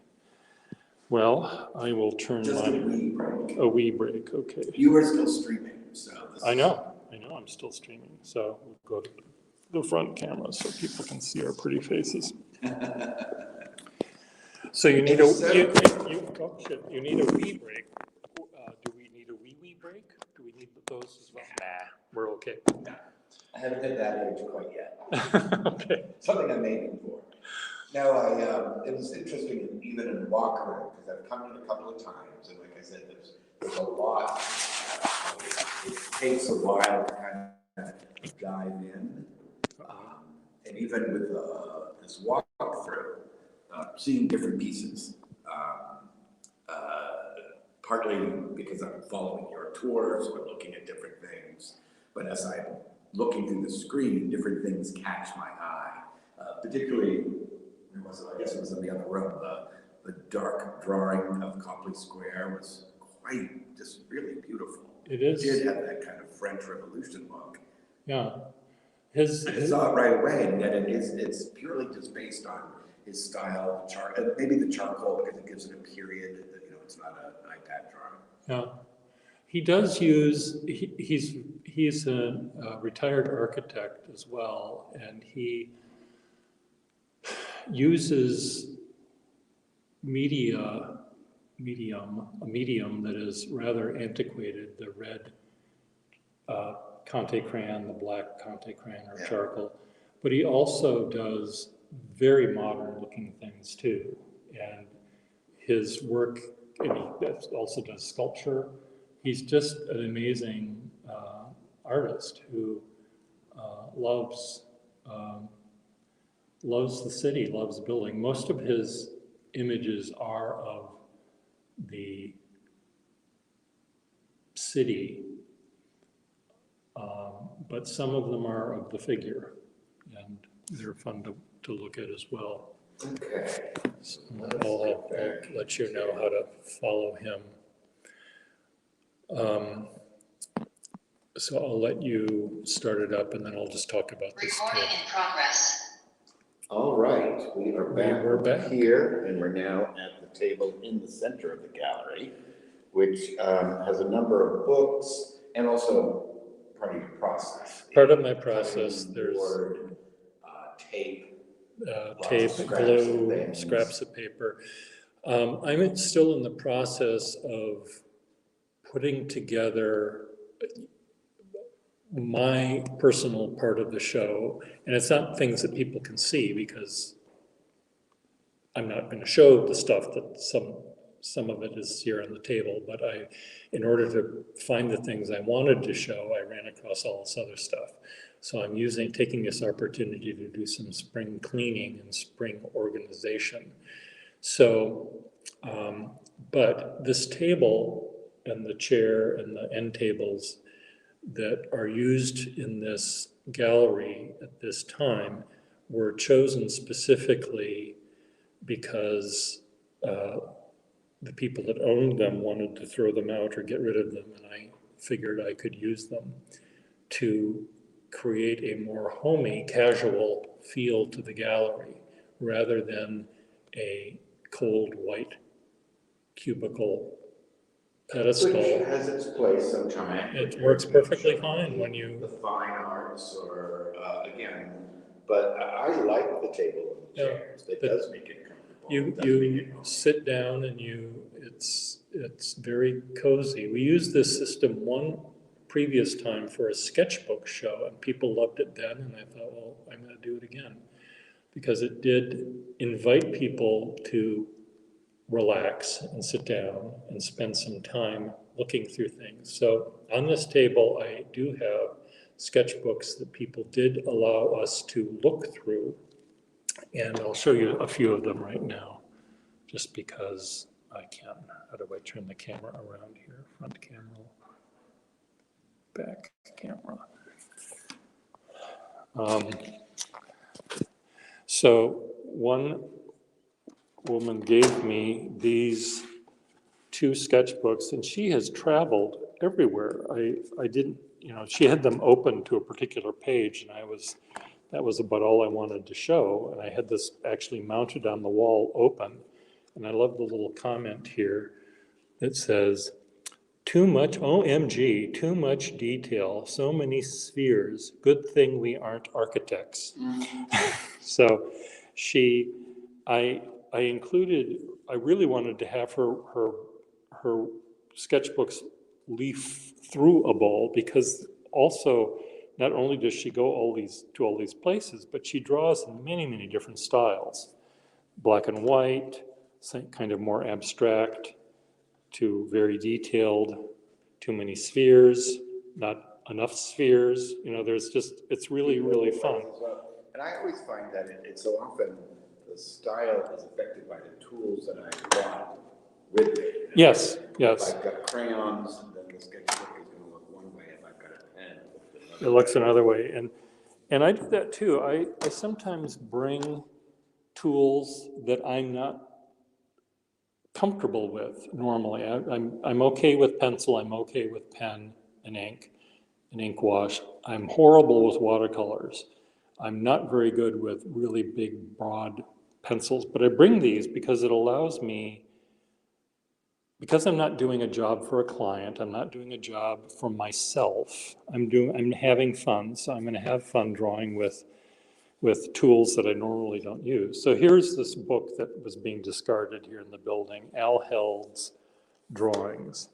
Well, I will turn Just a my, wee break. a wee break, okay. You are still streaming, so. I know, I'm still streaming, so we'll go to the front camera so people can see our pretty faces. So you need you need a wee break. Do we need a wee break? Do we need those as well? Nah, we're okay. I haven't hit that age quite yet. Okay. Something I'm aiming for. No, it was interesting, even in walk around, because I've come in a couple of times, and like I said, there's a lot. It takes a while to kind of dive in. And even with this walkthrough, seeing different pieces, partly because I'm following your tours or looking at different things, but as I'm looking through the screen, different things catch my eye. Particularly, I guess it was in the other room, the dark drawing of Copley Square was quite, just really beautiful. It is. It did have that kind of French Revolution look. Yeah. I saw it right away, and yet it's purely just based on his style, maybe the charcoal, because it gives it a period, it's not an iPad drawing. Yeah. He does use, he's a retired architect as well, and he uses a medium that is rather antiquated, the red Conte crayon, the black Conte crayon or charcoal, but he also does very modern looking things too. And his work, and he also does sculpture. He's just an amazing artist who loves the city, loves building. Most of his images are of the city, but some of them are of the figure, and they're fun to look at as well. Okay. So I'll let you know how to follow him. So I'll let you start it up, and then I'll just talk about this. Recording in progress. All right, we're back back. here, and we're now at the table in the center of the gallery, which has a number of books and also part of your process. Part of my process, there's Board, tape, tape, scraps glue, of things. scraps of paper. I'm still in the process of putting together my personal part of the show, and it's not things that people can see because I'm not going to show the stuff that some of it is here on the table, but in order to find the things I wanted to show, I ran across all this other stuff. So I'm taking this opportunity to do some spring cleaning and spring organization. So, but this table and the chair and the end tables that are used in this gallery at this time were chosen specifically because the people that owned them wanted to throw them out or get rid of them, and I figured I could use them to create a more homey, casual feel to the gallery rather than a cold white cubicle pedestal. Which has its place sometimes. It works perfectly fine when you... The fine arts or, again, but I like the table and the chairs. It does make it comfortable. You sit down and it's very cozy. We used this system one previous time for a sketchbook show, and people loved it then, and I thought, well, I'm gonna do it again. Because it did invite people to relax and sit down and spend some time looking through things. So on this table, I do have sketchbooks that people did allow us to look through. And I'll show you a few of them right now, just because I can. How do I turn the camera around here? Front camera, back camera. So one woman gave me these two sketchbooks, and she has traveled everywhere. I didn't, she had them open to a particular page, and that was about all I wanted to show. And I had this actually mounted on the wall open. And I love the little comment here that says, too much, OMG, too much detail, so many spheres, good thing we aren't architects. So I really wanted to have her sketchbooks leaf through a bowl, because also, not only does she go to all these places, but she draws in many, many different styles. Black and white, kind of more abstract, to very detailed, too many spheres, not enough spheres. It's really, really fun. And I always find that it's so often the style is affected by the tools that I want with it. Yes. If I've got crayons, then the sketchbook is going to look one way. If I've got a pen, It looks another way. And I do that too. I sometimes bring tools that I'm not comfortable with normally. I'm okay with pencil, I'm okay with pen and ink wash. I'm horrible with watercolors. I'm not very good with really big, broad pencils, but I bring these because it allows me, because I'm not doing a job for a client, I'm not doing a job for myself, I'm having fun, so I'm gonna have fun drawing with tools that I normally don't use. So here's this book that was being discarded here in the building, Al Held's drawings.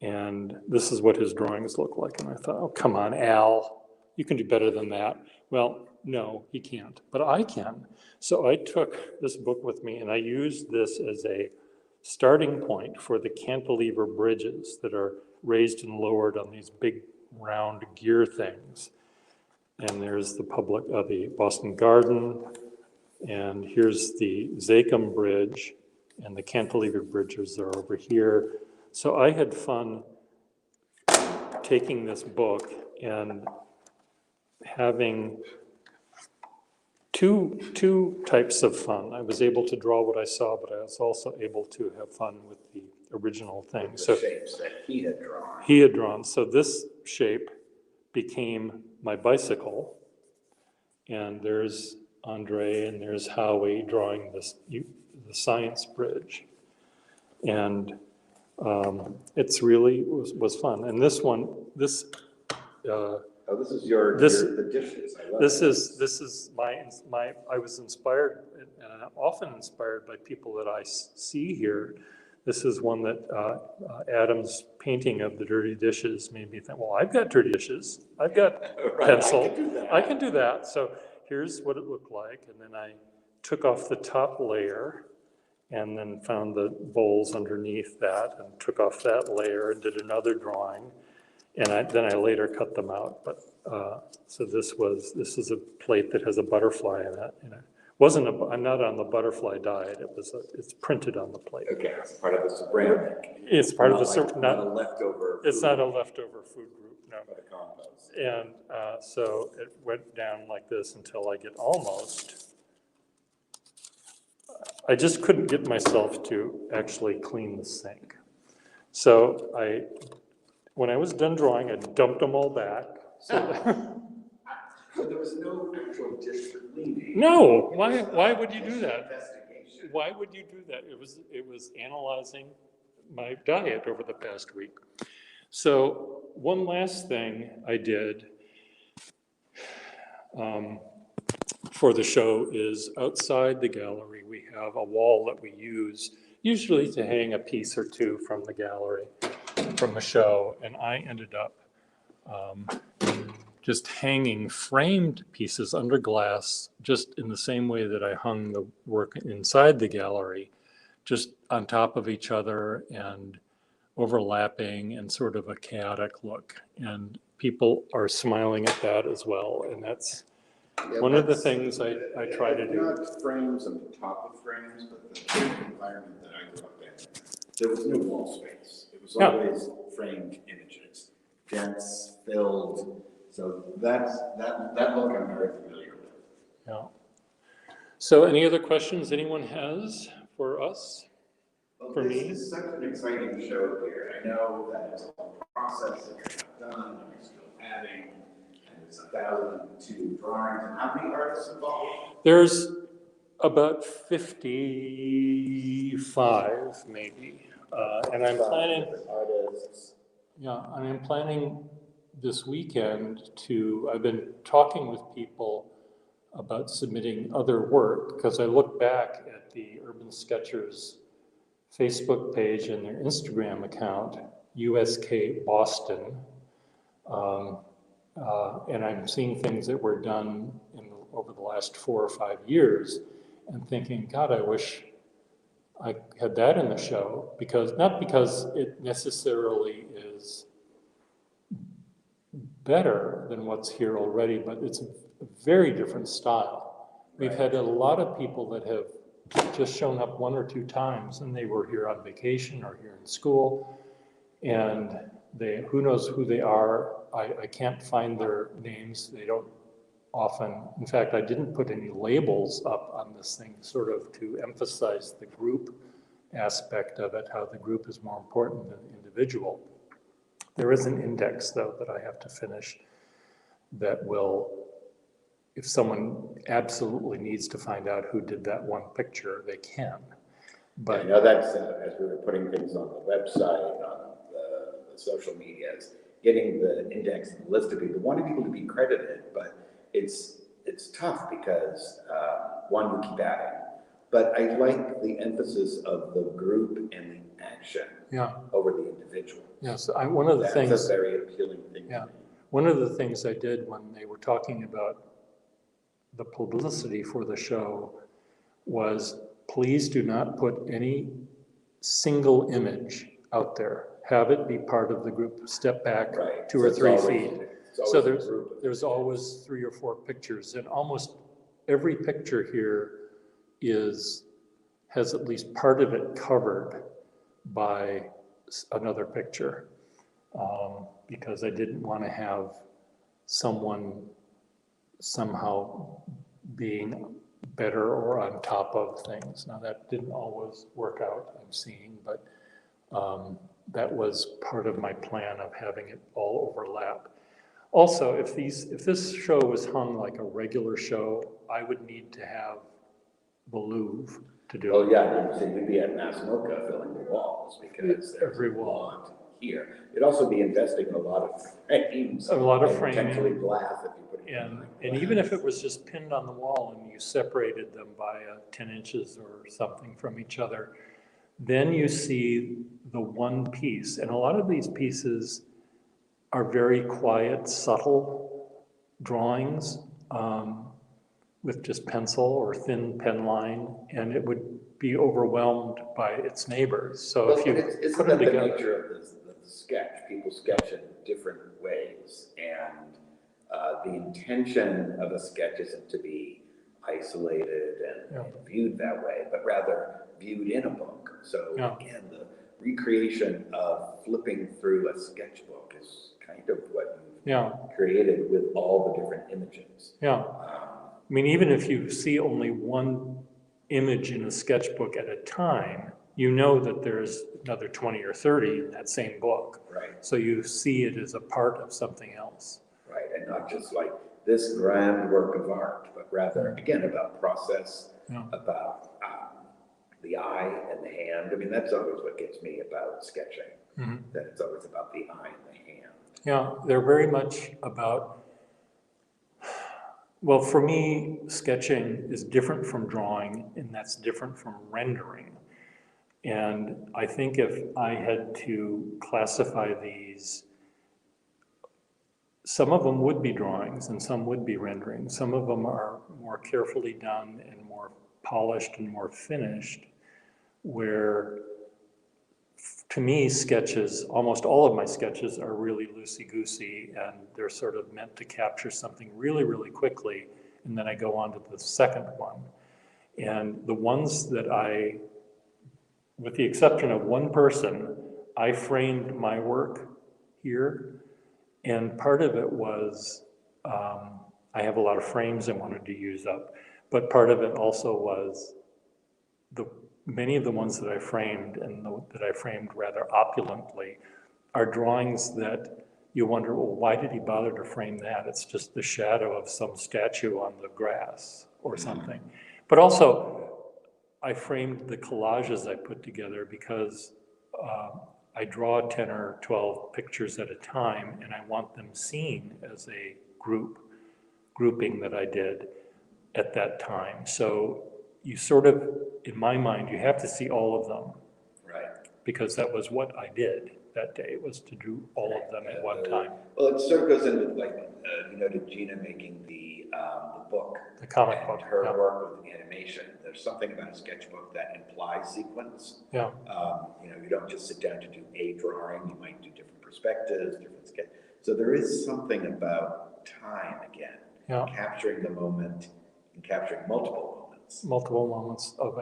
And this is what his drawings look like. And I thought, oh, come on, Al, you can do better than that. Well, no, he can't, but I can. So I took this book with me and I used this as a starting point for the cantilever bridges that are raised and lowered on these big round gear things. And there's the Boston Garden, and here's the Zakim Bridge, and the Cantilever Bridges are over here. So I had fun taking this book and having two types of fun. I was able to draw what I saw, but I was also able to have fun with the original thing. the shapes that he had drawn. He had drawn. So this shape became my bicycle, and there's Andre and there's Howie drawing the science bridge, and it's really was fun. And this one, this this is the dishes. I love this is my I was inspired, and I'm often inspired by people that I see here. This is one that Adam's painting of the dirty dishes made me think, well, I've got dirty dishes. I've got pencil. I can do that. So here's what it looked like. And then I took off the top layer and then found the bowls underneath that and took off that layer and did another drawing. And then I later cut them out. But so this is a plate that has a butterfly in it. I'm not on the butterfly diet. It's printed on the plate. Okay, it's part of the ceramic. It's part of the not a leftover. It's not a leftover food group, no. But a compost. And so it went down like this until I get almost. I just couldn't get myself to actually clean the sink. So when I was done drawing, I dumped them all back. So there was no actual dish for cleaning? No, why would you do that? Why would you do that? It was analyzing my diet over the past week. So one last thing I did for the show is outside the gallery. We have a wall that we use usually to hang a piece or two from the gallery, from the show. And I ended up just hanging framed pieces under glass, just in the same way that I hung the work inside the gallery, just on top of each other and overlapping and sort of a chaotic look. And people are smiling at that as well. And that's one of the things I try to do. Not frames on the top of frames, but the environment that I grew up in, there was no wall space. It was always framed images, dense, filled. So that look I'm very familiar with. Yeah. So any other questions anyone has for us? Well, For this me? is such an exciting show here. I know that it's a long process that you're not done, and you're still adding, and it's 1,002 drawings. And how many artists involved? There's about 55 maybe. And I'm planning, Artists. yeah, and I'm planning this weekend I've been talking with people about submitting other work, because I look back at the Urban Sketchers Facebook page and their Instagram account, USK Boston, and I'm seeing things that were done over the last 4 or 5 years, and thinking, God, I wish I had that in the show, not because it necessarily is better than what's here already, but it's a very different style. We've had a lot of people that have just shown up 1 or 2 times, and they were here on vacation or here in school, and who knows who they are. I can't find their names. They don't often, in fact, I didn't put any labels up on this thing, sort of to emphasize the group aspect of it, how the group is more important than the individual. There is an index, though, that I have to finish that will, if someone absolutely needs to find out who did that one picture, they can. But I know that's, as we were putting things on the website, on the social medias, getting the index and the list of people, wanting people to be credited, but it's tough because, one, we keep adding, but I like the emphasis of the group and the action over the individual. yes, one of the things. That's a very appealing thing to me. One of the things I did when they were talking about the publicity for the show was, please do not put any single image out there. Have it be part of the group. Step back 2 or 3 feet. So there's always 3 or 4 pictures, and almost every picture here has at least part of it covered by another picture, because I didn't want to have someone somehow being better or on top of things. Now, that didn't always work out, I'm seeing, but that was part of my plan of having it all overlap. Also, if this show was hung like a regular show, I would need to have the Louvre to do it. Oh, yeah, so you'd be at Masnoka filling the walls because there's Every a wall. lot here. You'd also be investing in a lot of frames. A lot of and framing. Potentially glass if you put it in. And even if it was just pinned on the wall and you separated them by 10 inches or something from each other, then you see the one piece. And a lot of these pieces are very quiet, subtle drawings with just pencil or thin pen line, and it would be overwhelmed by its neighbors. So if you Isn't put that them the together. nature of the sketch? People sketch in different ways, and the intention of a sketch isn't to be isolated and viewed that way, but rather viewed in a book. So again, the recreation of flipping through a sketchbook is kind of what you've created with all the different images. I mean, even if you see only one image in a sketchbook at a time, you know that there's another 20 or 30 in that same book. Right. So you see it as a part of something else. Right, and not just like this grand work of art, but rather, again, about process, about the eye and the hand. I mean, that's always what gets me about sketching, that it's always about the eye and the hand. Yeah, they're very much about Well, for me, sketching is different from drawing, and that's different from rendering. And I think if I had to classify these, some of them would be drawings and some would be rendering. Some of them are more carefully done and more polished and more finished, where to me, sketches, almost all of my sketches are really loosey-goosey, and they're sort of meant to capture something really, really quickly, and then I go on to the second one. And the ones that with the exception of one person, I framed my work here, and part of it was, I have a lot of frames I wanted to use up, but part of it also was many of the ones that I framed, and that I framed rather opulently, are drawings that you wonder, well, why did he bother to frame that? It's just the shadow of some statue on the grass or something. But also, I framed the collages I put together because I draw 10 or 12 pictures at a time, and I want them seen as a grouping that I did at that time. So you sort of, in my mind, you have to see all of them. Right. Because that was what I did that day, was to do all of them at one time. Well, it sort of goes into like, you noted Gina making the book. The comic and book, her yeah. work with animation. There's something about a sketchbook that implies sequence. Yeah, You know, you don't just sit down to do a drawing, you might do different perspectives, different sketch. So there is something about time again, yeah. capturing the moment and capturing multiple moments. Multiple moments of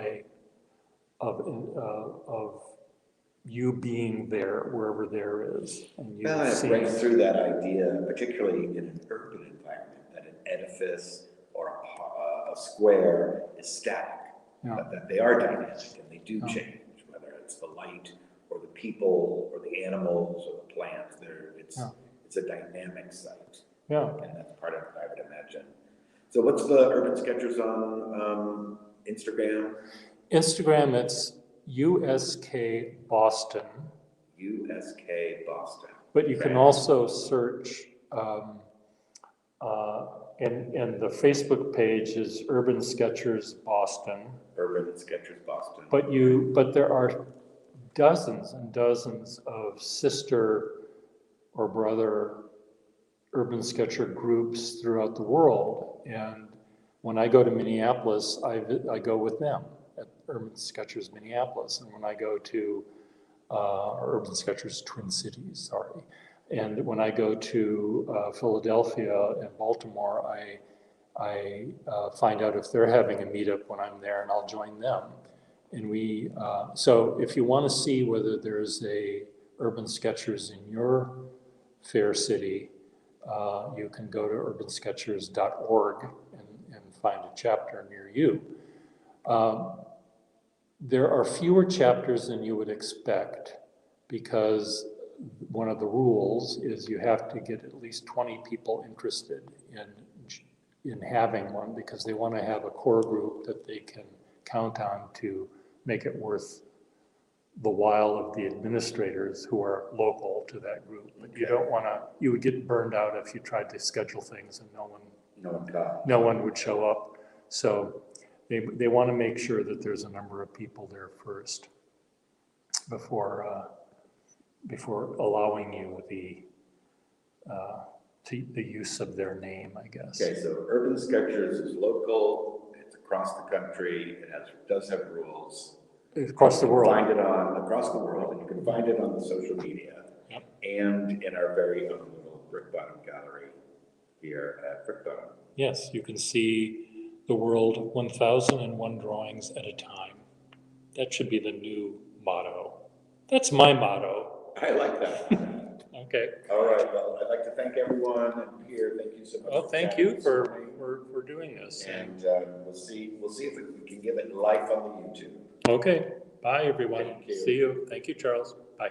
you being there wherever there is, and you Well, and it see. brings through that idea, particularly in an urban environment, that an edifice or a square is static, Yeah. but that they are dynamic and they do Yeah. change, whether it's the light or the people or the animals or the plants. It's a dynamic site, Yeah, and that's part of it, I would imagine. So what's the Urban Sketchers on Instagram? Instagram, it's USK Boston, USK Boston. but you can Okay. also search, and the Facebook page is Urban Sketchers Boston. Urban Sketchers Boston. But there are dozens and dozens of sister or brother urban sketcher groups throughout the world. And when I go to Minneapolis, I go with them at Urban Sketchers Minneapolis. And when I go to Urban Sketchers Twin Cities, sorry. And when I go to Philadelphia and Baltimore, I find out if they're having a meetup when I'm there, and I'll join them. And so if you want to see whether there's a Urban Sketchers in your fair city, you can go to urbansketchers.org and find a chapter near you. There are fewer chapters than you would expect, because one of the rules is you have to get at least 20 people interested in having one, because they want to have a core group that they can count on to make it worth the while of the administrators who are local to that group. But you don't want to, you would get burned out if you tried to schedule things and no one would show up. So they want to make sure that there's a number of people there first before allowing you the use of their name, I guess. Okay, so Urban Sketchers is local, it's across the country, does have rules. Across the world. Find it across the world, and you can find it on the social media. Yep. And in our very own little Brick Bottom gallery here at Brick Bottom. Yes, you can see the world 1,001 drawings at a time. That should be the new motto. That's my motto. I like that. Okay. All right, well, I'd like to thank everyone, and Pierre, thank you so much. Well, thank chatting you this for morning. doing this. And we'll see if we can give it life on the YouTube. Okay. Bye, everyone. Thank you. See you. Thank you, Charles. Bye.